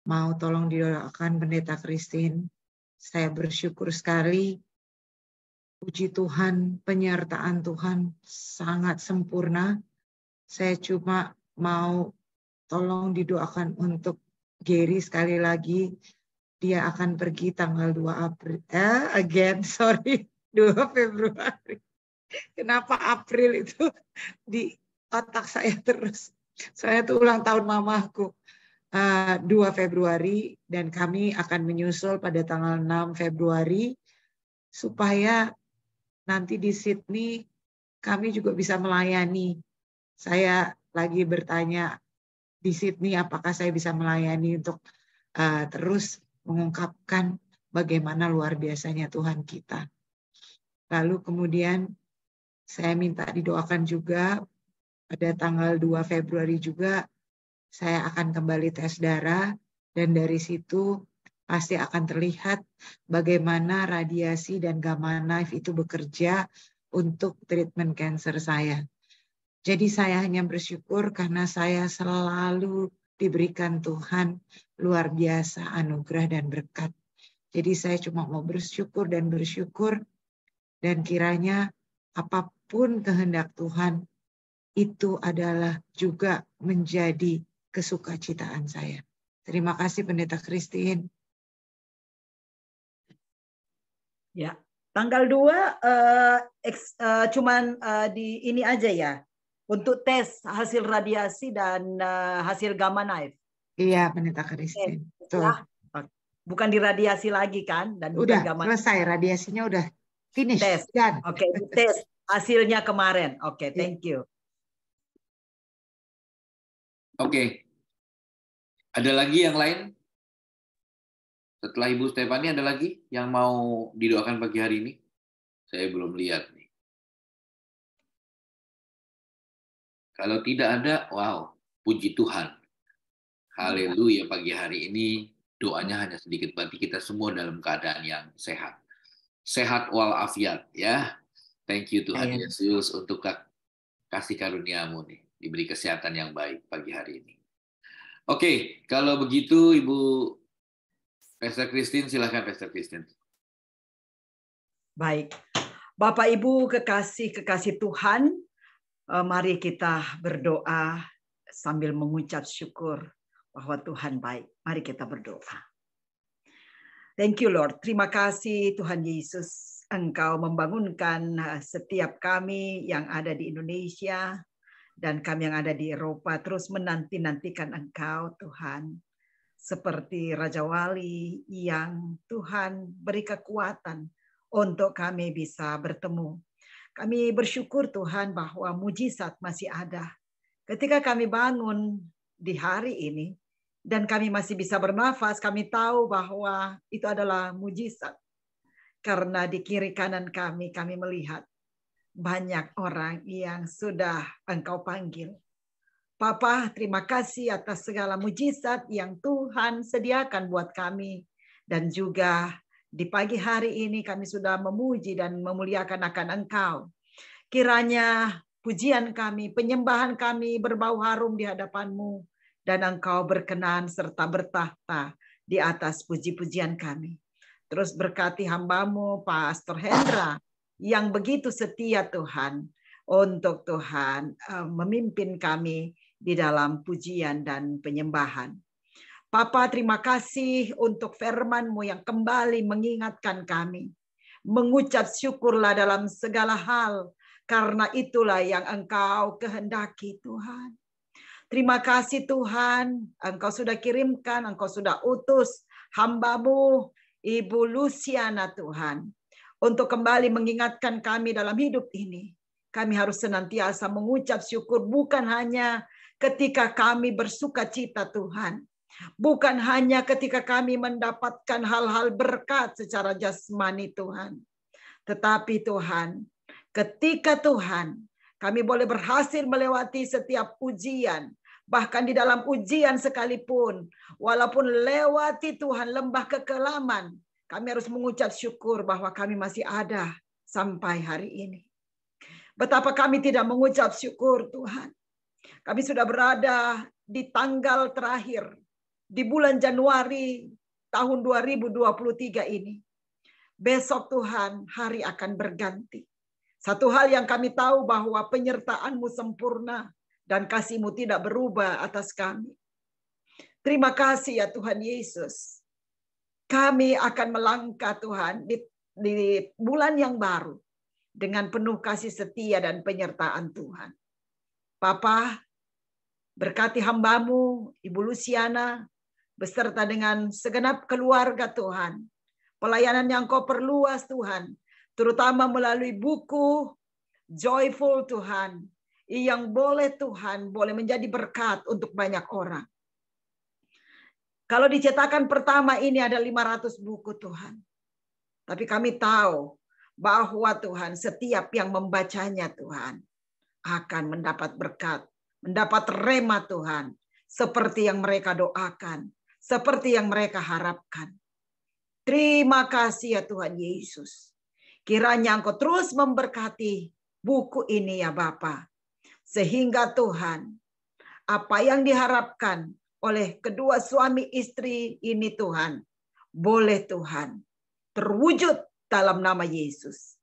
mau tolong didoakan Pendeta Christine. Saya bersyukur sekali. Puji Tuhan, penyertaan Tuhan sangat sempurna. Saya cuma mau tolong didoakan untuk Gary sekali lagi. Dia akan pergi tanggal 2 April. 2 Februari. Kenapa April itu di otak saya terus. Saya tuh ulang tahun mamaku 2 Februari dan kami akan menyusul pada tanggal 6 Februari supaya nanti di Sydney kami juga bisa melayani. Saya lagi bertanya di Sydney apakah saya bisa melayani untuk terus mengungkapkan bagaimana luar biasanya Tuhan kita. Lalu kemudian saya minta didoakan juga pada tanggal 2 Februari juga saya akan kembali tes darah dan dari situ pasti akan terlihat bagaimana radiasi dan gamma knife itu bekerja untuk treatment cancer saya. Jadi saya hanya bersyukur karena saya selalu diberikan Tuhan luar biasa anugerah dan berkat. Jadi saya cuma mau bersyukur dan kiranya apapun kehendak Tuhan itu adalah juga menjadi kesukacitaan saya. Terima kasih Pendeta Christine. Ya, tanggal 2 cuman di ini aja ya. Untuk tes hasil radiasi dan hasil gamma knife. Iya, Pendeta Christine. Betul. Bukan diradiasi lagi kan? Dan udah gamma selesai radiasinya udah finish. Tes. Oke, tes hasilnya kemarin. Oke, thank you. Oke. Ada lagi yang lain? Setelah Ibu Stefani ada lagi yang mau didoakan pagi hari ini? Saya belum lihat nih. Kalau tidak ada, wow, puji Tuhan. Haleluya, pagi hari ini doanya hanya sedikit, berarti kita semua dalam keadaan yang sehat. Sehat walafiat ya. Thank you Tuhan Yesus untuk kasih karunia-Mu nih, diberi kesehatan yang baik pagi hari ini. Oke, kalau begitu Ibu Pastor Christine, silakan Pastor Christine. Baik. Bapak Ibu kekasih Tuhan, mari kita berdoa sambil mengucap syukur bahwa Tuhan baik. Mari kita berdoa. Thank you Lord. Terima kasih Tuhan Yesus. Engkau membangunkan setiap kami yang ada di Indonesia dan kami yang ada di Eropa terus menanti-nantikan Engkau Tuhan. Seperti Raja Wali yang Tuhan beri kekuatan untuk kami bisa bertemu. Kami bersyukur Tuhan bahwa mujizat masih ada. Ketika kami bangun di hari ini, dan kami masih bisa bernafas, kami tahu bahwa itu adalah mujizat. Karena di kiri kanan kami melihat banyak orang yang sudah Engkau panggil. Papa, terima kasih atas segala mujizat yang Tuhan sediakan buat kami. Dan juga di pagi hari ini kami sudah memuji dan memuliakan akan Engkau. Kiranya pujian kami, penyembahan kami berbau harum di hadapan-Mu. Dan Engkau berkenan serta bertahta di atas puji-pujian kami. Terus berkati hamba-Mu, Pastor Hendra, yang begitu setia Tuhan, untuk Tuhan memimpin kami di dalam pujian dan penyembahan. Papa, terima kasih untuk firman-Mu yang kembali mengingatkan kami. Mengucap syukurlah dalam segala hal, karena itulah yang Engkau kehendaki Tuhan. Terima kasih Tuhan, Engkau sudah kirimkan, Engkau sudah utus hamba-Mu, Ibu Luciana Tuhan, untuk kembali mengingatkan kami dalam hidup ini. Kami harus senantiasa mengucap syukur, bukan hanya ketika kami bersuka cita Tuhan. Bukan hanya ketika kami mendapatkan hal-hal berkat secara jasmani Tuhan. Tetapi Tuhan, ketika Tuhan kami boleh berhasil melewati setiap ujian. Bahkan di dalam ujian sekalipun. Walaupun lewati Tuhan lembah kekelaman. Kami harus mengucap syukur bahwa kami masih ada sampai hari ini. Betapa kami tidak mengucap syukur Tuhan. Kami sudah berada di tanggal terakhir di bulan Januari tahun 2023 ini. Besok Tuhan hari akan berganti. Satu hal yang kami tahu bahwa penyertaan-Mu sempurna dan kasih-Mu tidak berubah atas kami. Terima kasih ya Tuhan Yesus. Kami akan melangkah Tuhan di bulan yang baru dengan penuh kasih setia dan penyertaan Tuhan. Papa, berkati hamba-Mu, Ibu Luciana, beserta dengan segenap keluarga Tuhan. Pelayanan yang Kau perluas Tuhan, terutama melalui buku Joyful Tuhan, yang boleh Tuhan, boleh menjadi berkat untuk banyak orang. Kalau dicetakan pertama ini ada 500 buku Tuhan. Tapi kami tahu bahwa Tuhan setiap yang membacanya Tuhan akan mendapat berkat, mendapat rema Tuhan, seperti yang mereka doakan, seperti yang mereka harapkan. Terima kasih ya Tuhan Yesus. Kiranya Engkau terus memberkati buku ini ya Bapa. Sehingga Tuhan, apa yang diharapkan oleh kedua suami istri ini Tuhan, boleh Tuhan terwujud dalam nama Yesus.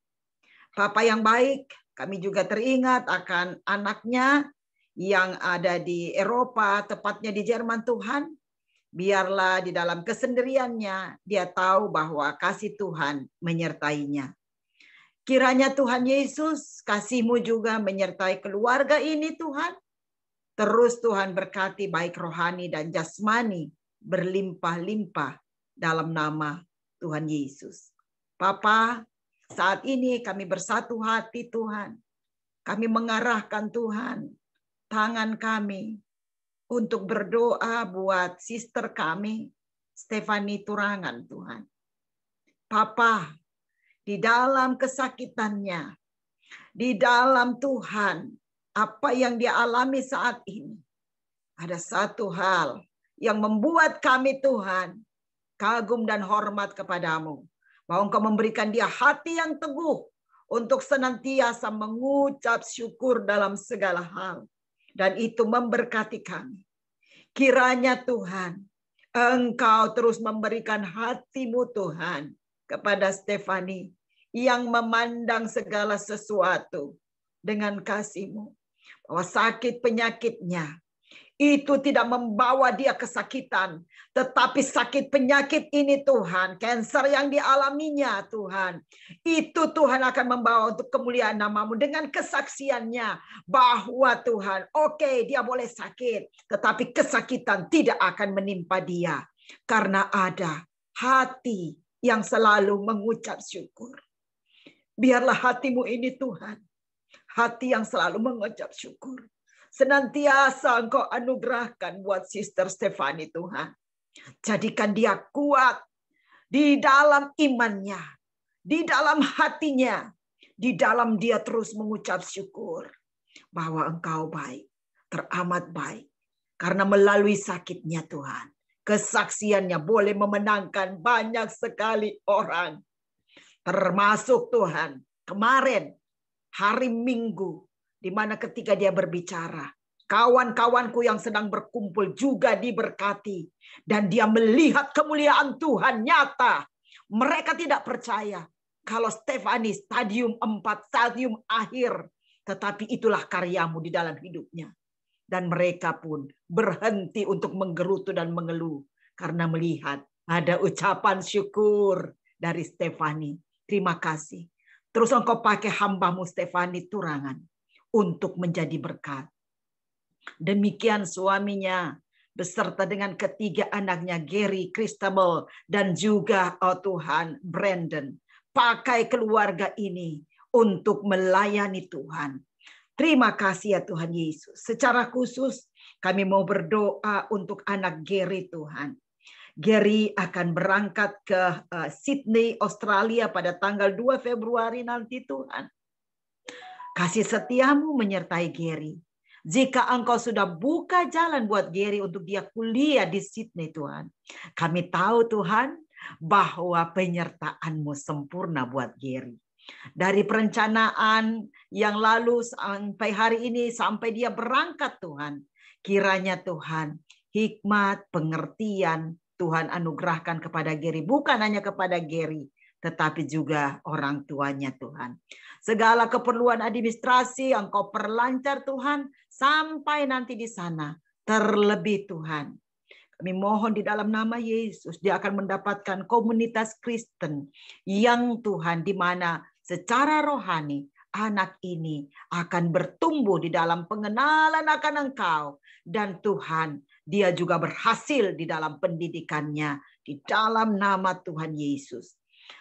Papa yang baik, kami juga teringat akan anaknya yang ada di Eropa, tepatnya di Jerman Tuhan. Biarlah di dalam kesendiriannya dia tahu bahwa kasih Tuhan menyertainya. Kiranya Tuhan Yesus, kasih-Mu juga menyertai keluarga ini Tuhan. Terus Tuhan berkati baik rohani dan jasmani berlimpah-limpah dalam nama Tuhan Yesus. Papa, saat ini kami bersatu hati Tuhan. Kami mengarahkan Tuhan tangan kami untuk berdoa buat sister kami, Stefani Turangan Tuhan. Papa, di dalam kesakitannya, di dalam Tuhan, apa yang dia alami saat ini, ada satu hal yang membuat kami Tuhan kagum dan hormat kepadamu. Bahwa Engkau memberikan dia hati yang teguh untuk senantiasa mengucap syukur dalam segala hal. Dan itu memberkati kami. Kiranya Tuhan, Engkau terus memberikan hati-Mu Tuhan kepada Stefani yang memandang segala sesuatu dengan kasih-Mu. Bahwa sakit penyakitnya itu tidak membawa dia kesakitan. Tetapi sakit penyakit ini Tuhan, kanker yang dialaminya Tuhan, itu Tuhan akan membawa untuk kemuliaan nama-Mu dengan kesaksiannya bahwa Tuhan, oke, dia boleh sakit, tetapi kesakitan tidak akan menimpa dia karena ada hati yang selalu mengucap syukur. Biarlah hati-Mu ini Tuhan, hati yang selalu mengucap syukur. Senantiasa Engkau anugerahkan buat Sister Stefani Tuhan. Jadikan dia kuat di dalam imannya, di dalam hatinya, di dalam dia terus mengucap syukur bahwa Engkau baik, teramat baik. Karena melalui sakitnya Tuhan, kesaksiannya boleh memenangkan banyak sekali orang. Termasuk Tuhan, kemarin hari Minggu, di mana ketika dia berbicara, kawan-kawanku yang sedang berkumpul juga diberkati. Dan dia melihat kemuliaan Tuhan nyata. Mereka tidak percaya kalau Stefani stadium 4, stadium akhir. Tetapi itulah karyamu di dalam hidupnya. Dan mereka pun berhenti untuk menggerutu dan mengeluh. Karena melihat ada ucapan syukur dari Stefani. Terima kasih. Terus Engkau pakai hambamu Stefani Turangan untuk menjadi berkat. Demikian suaminya beserta dengan ketiga anaknya Gary, Christabel, dan juga Tuhan Brandon. Pakai keluarga ini untuk melayani Tuhan. Terima kasih ya Tuhan Yesus. Secara khusus kami mau berdoa untuk anak Gary Tuhan. Gary akan berangkat ke Sydney, Australia pada tanggal 2 Februari nanti Tuhan. Kasih setiamu menyertai Gary. Jika Engkau sudah buka jalan buat Gary untuk dia kuliah di Sydney Tuhan. Kami tahu Tuhan bahwa penyertaan-Mu sempurna buat Gary. Dari perencanaan yang lalu sampai hari ini, sampai dia berangkat Tuhan. Kiranya Tuhan, hikmat, pengertian Tuhan anugerahkan kepada Gary. Bukan hanya kepada Gary, tetapi juga orang tuanya Tuhan. Segala keperluan administrasi Engkau perlancar Tuhan, sampai nanti di sana. Terlebih Tuhan, kami mohon di dalam nama Yesus, dia akan mendapatkan komunitas Kristen yang Tuhan, di mana secara rohani anak ini akan bertumbuh di dalam pengenalan akan Engkau. Dan Tuhan, dia juga berhasil di dalam pendidikannya di dalam nama Tuhan Yesus.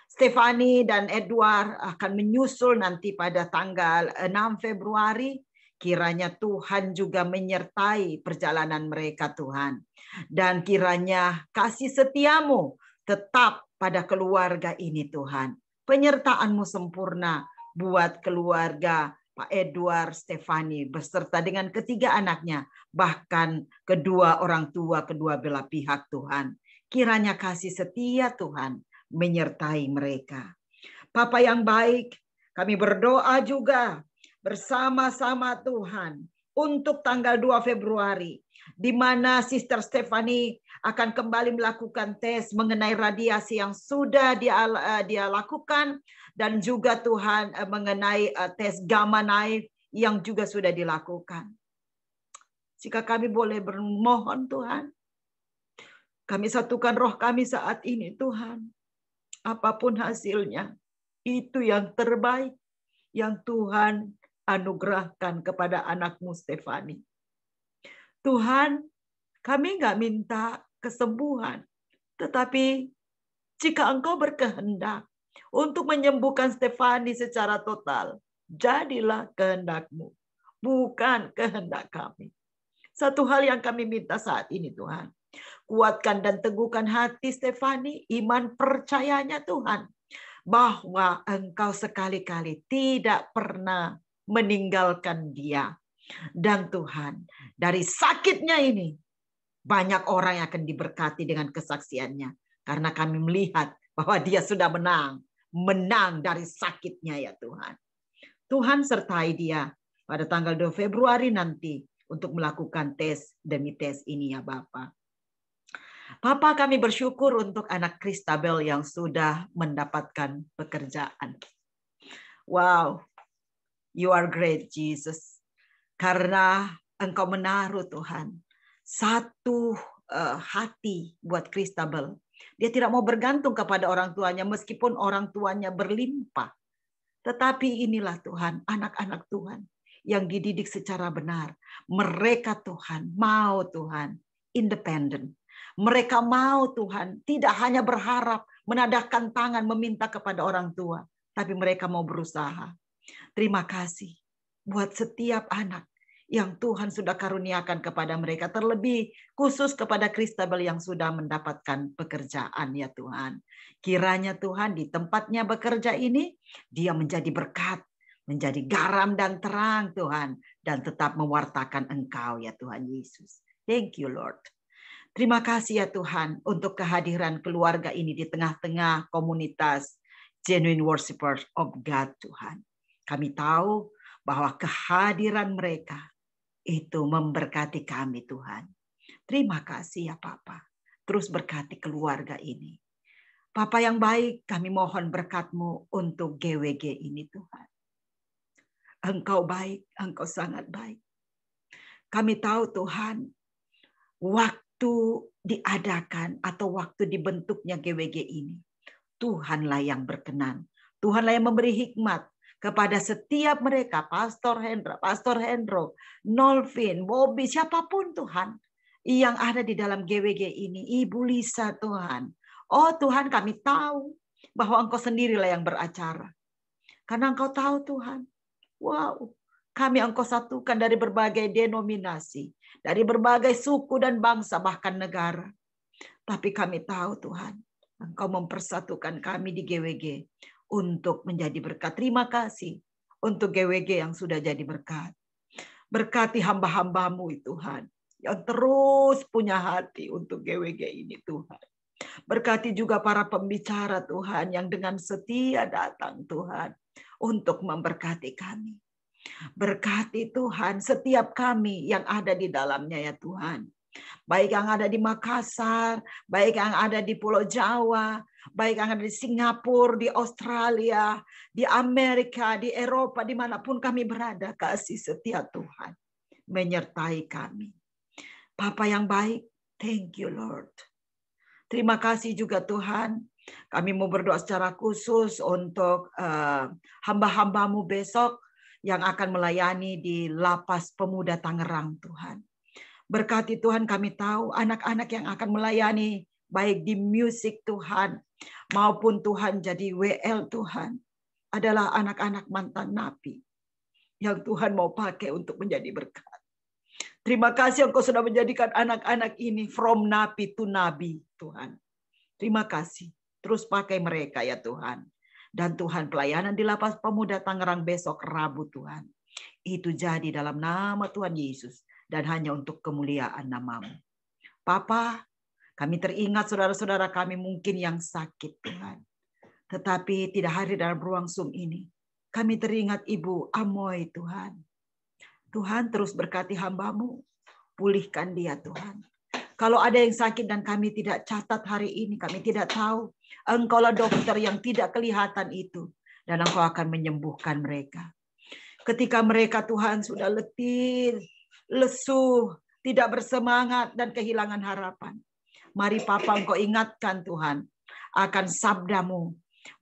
Stefani dan Edward akan menyusul nanti pada tanggal 6 Februari. Kiranya Tuhan juga menyertai perjalanan mereka Tuhan. Dan kiranya kasih setiamu tetap pada keluarga ini Tuhan. Penyertaan-Mu sempurna buat keluarga Pak Edward Stefani beserta dengan ketiga anaknya, bahkan kedua orang tua kedua belah pihak Tuhan. Kiranya kasih setia Tuhan menyertai mereka. Bapa yang baik, kami berdoa juga bersama-sama Tuhan untuk tanggal 2 Februari, di mana Sister Stefani akan kembali melakukan tes mengenai radiasi yang sudah dia lakukan, dan juga Tuhan mengenai tes gamma knife yang juga sudah dilakukan. Jika kami boleh bermohon Tuhan, kami satukan roh kami saat ini Tuhan. Apapun hasilnya, itu yang terbaik yang Tuhan anugerahkan kepada anakmu Stefani. Tuhan, kami nggak minta kesembuhan, tetapi jika Engkau berkehendak untuk menyembuhkan Stefani secara total, jadilah kehendak-Mu, bukan kehendak kami. Satu hal yang kami minta saat ini Tuhan, kuatkan dan teguhkan hati Stefani, iman percayanya Tuhan, bahwa Engkau sekali-kali tidak pernah meninggalkan dia. Dan Tuhan, dari sakitnya ini, banyak orang yang akan diberkati dengan kesaksiannya. Karena kami melihat bahwa dia sudah menang dari sakitnya ya Tuhan. Tuhan sertai dia pada tanggal 2 Februari nanti untuk melakukan tes demi tes ini ya Bapa. Bapa, kami bersyukur untuk anak Christabel yang sudah mendapatkan pekerjaan. Wow, you are great Jesus. Karena Engkau menaruh Tuhan satu hati buat Christabel. Dia tidak mau bergantung kepada orang tuanya meskipun orang tuanya berlimpah. Tetapi inilah Tuhan, anak-anak Tuhan yang dididik secara benar. Mereka Tuhan, mau Tuhan, independen. Mereka mau Tuhan, tidak hanya berharap, menadahkan tangan, meminta kepada orang tua. Tapi mereka mau berusaha. Terima kasih buat setiap anak yang Tuhan sudah karuniakan kepada mereka. Terlebih khusus kepada Christabel yang sudah mendapatkan pekerjaan ya Tuhan. Kiranya Tuhan di tempatnya bekerja ini, dia menjadi berkat, menjadi garam dan terang Tuhan. Dan tetap mewartakan Engkau ya Tuhan Yesus. Thank you Lord. Terima kasih ya Tuhan untuk kehadiran keluarga ini di tengah-tengah komunitas Genuine Worshippers of God Tuhan. Kami tahu bahwa kehadiran mereka itu memberkati kami Tuhan. Terima kasih ya Papa. Terus berkati keluarga ini. Papa yang baik, kami mohon berkat-Mu untuk GWG ini Tuhan. Engkau baik, Engkau sangat baik. Kami tahu Tuhan, waktu diadakan atau waktu dibentuknya GWG ini, Tuhanlah yang berkenan. Tuhanlah yang memberi hikmat kepada setiap mereka, Pastor Hendro, Nolvin, Bobby, siapapun Tuhan yang ada di dalam GWG ini, Ibu Lisa Tuhan. Oh Tuhan, kami tahu bahwa Engkau sendirilah yang beracara. Karena Engkau tahu Tuhan, wow, kami Engkau satukan dari berbagai denominasi, dari berbagai suku dan bangsa, bahkan negara. Tapi kami tahu Tuhan, Engkau mempersatukan kami di GWG untuk menjadi berkat. Terima kasih untuk GWG yang sudah jadi berkat. Berkati hamba-hamba-Mu Tuhan, yang terus punya hati untuk GWG ini Tuhan. Berkati juga para pembicara Tuhan yang dengan setia datang Tuhan untuk memberkati kami. Berkati Tuhan setiap kami yang ada di dalamnya ya Tuhan. Baik yang ada di Makassar, baik yang ada di Pulau Jawa, baik yang ada di Singapura, di Australia, di Amerika, di Eropa, dimanapun kami berada, kasih setia Tuhan menyertai kami. Papa yang baik, thank you Lord. Terima kasih juga Tuhan. Kami mau berdoa secara khusus untuk hamba-hamba-Mu besok yang akan melayani di Lapas Pemuda Tangerang Tuhan. Berkati Tuhan, kami tahu anak-anak yang akan melayani baik di musik Tuhan maupun Tuhan jadi WL Tuhan adalah anak-anak mantan napi yang Tuhan mau pakai untuk menjadi berkat. Terima kasih Engkau sudah menjadikan anak-anak ini from napi to nabi Tuhan. Terima kasih. Terus pakai mereka ya Tuhan. Dan Tuhan, pelayanan di Lapas Pemuda Tangerang besok Rabu Tuhan. Itu jadi dalam nama Tuhan Yesus. Dan hanya untuk kemuliaan nama-Mu. Papa, kami teringat saudara-saudara kami mungkin yang sakit Tuhan. Tetapi tidak hadir dalam ruang Zoom ini. Kami teringat Ibu Amoy Tuhan. Tuhan terus berkati hamba-Mu. Pulihkan dia Tuhan. Kalau ada yang sakit dan kami tidak catat hari ini, kami tidak tahu. Engkaulah dokter yang tidak kelihatan itu. Dan Engkau akan menyembuhkan mereka. Ketika mereka Tuhan sudah letih, lesu, tidak bersemangat dan kehilangan harapan. Mari Papa Engkau ingatkan Tuhan akan sabda-Mu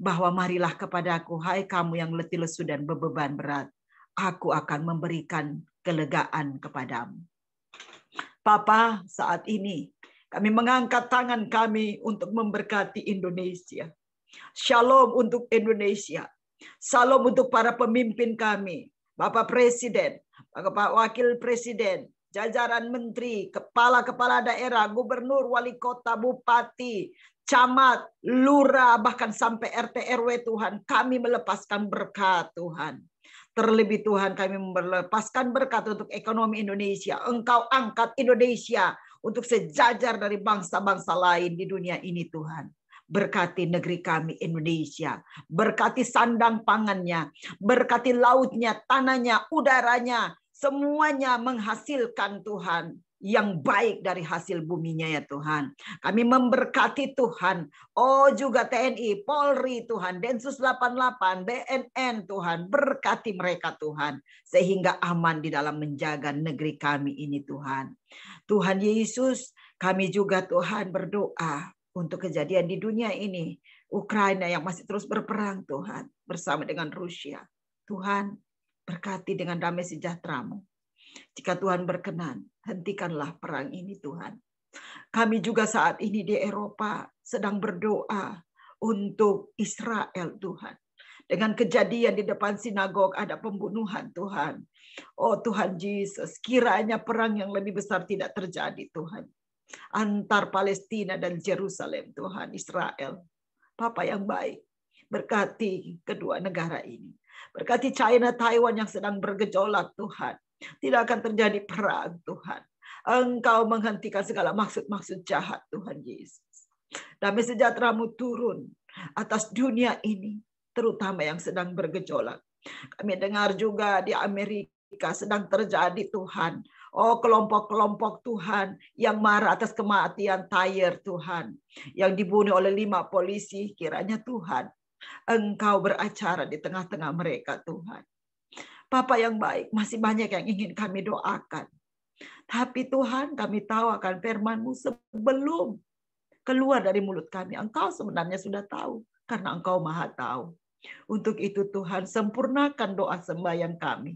bahwa marilah kepadaku hai kamu yang letih lesu dan bebeban berat. Aku akan memberikan kelegaan kepadamu. Papa, saat ini kami mengangkat tangan kami untuk memberkati Indonesia. Shalom untuk Indonesia. Shalom untuk para pemimpin kami. Bapak Presiden, Bapak Wakil Presiden, jajaran menteri, kepala-kepala daerah, gubernur, wali kota, bupati, camat, lurah, bahkan sampai RT RW Tuhan, kami melepaskan berkat Tuhan. Terlebih Tuhan kami melepaskan berkat untuk ekonomi Indonesia. Engkau angkat Indonesia untuk sejajar dari bangsa-bangsa lain di dunia ini Tuhan. Berkati negeri kami Indonesia. Berkati sandang pangannya. Berkati lautnya, tanahnya, udaranya. Semuanya menghasilkan Tuhan yang baik dari hasil buminya ya Tuhan. Kami memberkati Tuhan. Oh juga TNI, Polri Tuhan, Densus 88, BNN Tuhan. Berkati mereka Tuhan. Sehingga aman di dalam menjaga negeri kami ini Tuhan. Tuhan Yesus, kami juga Tuhan berdoa untuk kejadian di dunia ini. Ukraina yang masih terus berperang Tuhan. Bersama dengan Rusia. Tuhan berkati dengan damai sejahtera-Mu. Jika Tuhan berkenan, hentikanlah perang ini Tuhan. Kami juga saat ini di Eropa sedang berdoa untuk Israel Tuhan. Dengan kejadian di depan sinagog ada pembunuhan Tuhan. Oh Tuhan Yesus, kiranya perang yang lebih besar tidak terjadi Tuhan. Antar Palestina dan Yerusalem Tuhan, Israel. Bapa yang baik, berkati kedua negara ini. Berkati China, Taiwan yang sedang bergejolak Tuhan. Tidak akan terjadi perang Tuhan. Engkau menghentikan segala maksud-maksud jahat Tuhan Yesus. Damai sejahtera-Mu turun atas dunia ini, terutama yang sedang bergejolak. Kami dengar juga di Amerika sedang terjadi Tuhan. Oh, kelompok-kelompok Tuhan yang marah atas kematian Tyre Tuhan. Yang dibunuh oleh 5 polisi. Kiranya Tuhan, Engkau beracara di tengah-tengah mereka Tuhan. Bapa yang baik, masih banyak yang ingin kami doakan. Tapi Tuhan, kami tahu akan firman-Mu sebelum keluar dari mulut kami. Engkau sebenarnya sudah tahu, karena Engkau Maha tahu. Untuk itu Tuhan, sempurnakan doa sembahyang kami.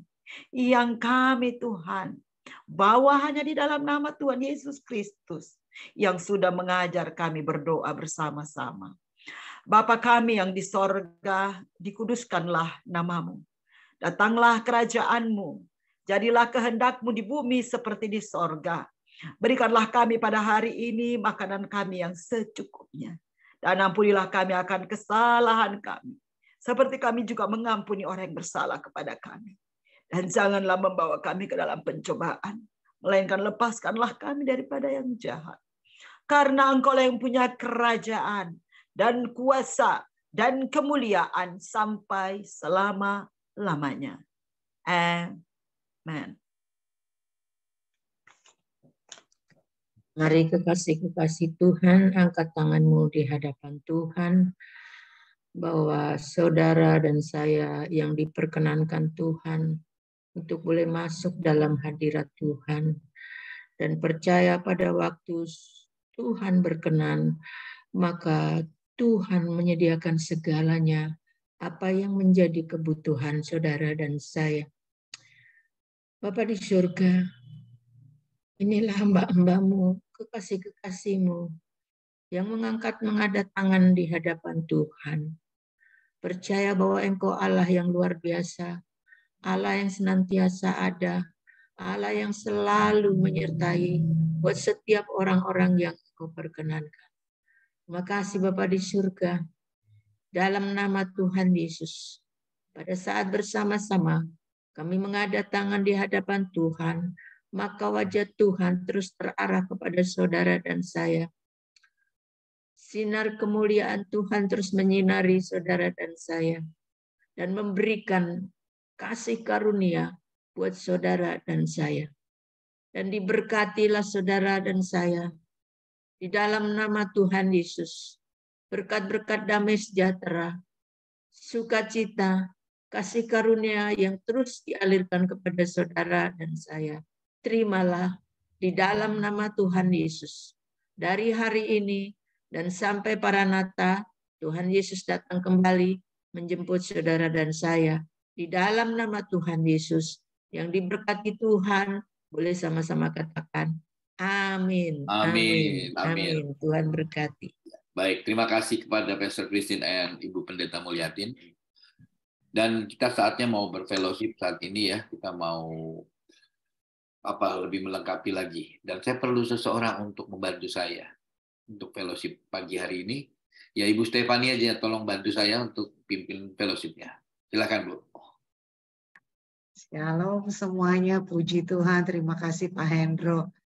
Yang kami Tuhan, bawa hanya di dalam nama Tuhan Yesus Kristus, yang sudah mengajar kami berdoa bersama-sama. Bapa kami yang di sorga, dikuduskanlah nama-Mu. Datanglah kerajaan-Mu. Jadilah kehendak-Mu di bumi seperti di sorga. Berikanlah kami pada hari ini makanan kami yang secukupnya. Dan ampunilah kami akan kesalahan kami, seperti kami juga mengampuni orang yang bersalah kepada kami. Dan janganlah membawa kami ke dalam pencobaan, melainkan lepaskanlah kami daripada yang jahat. Karena Engkau yang punya kerajaan dan kuasa dan kemuliaan sampai selama-lamanya. Amen. Mari kekasih-kekasih Tuhan, angkat tanganmu di hadapan Tuhan, bahwa saudara dan saya yang diperkenankan Tuhan untuk boleh masuk dalam hadirat Tuhan, dan percaya pada waktu Tuhan berkenan, maka Tuhan menyediakan segalanya apa yang menjadi kebutuhan saudara dan saya. Bapa di surga, inilah hamba-hamba-Mu, kekasih-kekasih-Mu, yang mengadat tangan di hadapan Tuhan. Percaya bahwa Engkau Allah yang luar biasa, Allah yang senantiasa ada, Allah yang selalu menyertai buat setiap orang-orang yang Engkau perkenankan. Terima kasih Bapa di surga, dalam nama Tuhan Yesus, pada saat bersama-sama kami mengadat tangan di hadapan Tuhan, maka wajah Tuhan terus terarah kepada saudara dan saya. Sinar kemuliaan Tuhan terus menyinari saudara dan saya, dan memberikan kasih karunia buat saudara dan saya. Dan diberkatilah saudara dan saya di dalam nama Tuhan Yesus. Berkat-berkat damai sejahtera, sukacita, kasih karunia yang terus dialirkan kepada saudara dan saya. Terimalah di dalam nama Tuhan Yesus. Dari hari ini dan sampai Maranatha, Tuhan Yesus datang kembali menjemput saudara dan saya. Di dalam nama Tuhan Yesus, yang diberkati Tuhan, boleh sama-sama katakan, amin. Amin. Amin. Tuhan berkati. Baik, terima kasih kepada Pastor Christine dan Ibu Pendeta Mulyatin. Dan kita saatnya mau berfellowship saat ini ya. Kita mau lebih melengkapi lagi. Dan saya perlu seseorang untuk membantu saya untuk fellowship pagi hari ini. Ya Ibu Stefani aja tolong bantu saya untuk pimpin fellowship-nya. Silakan Bu. Shalom semuanya, puji Tuhan. Terima kasih Pak Hendro.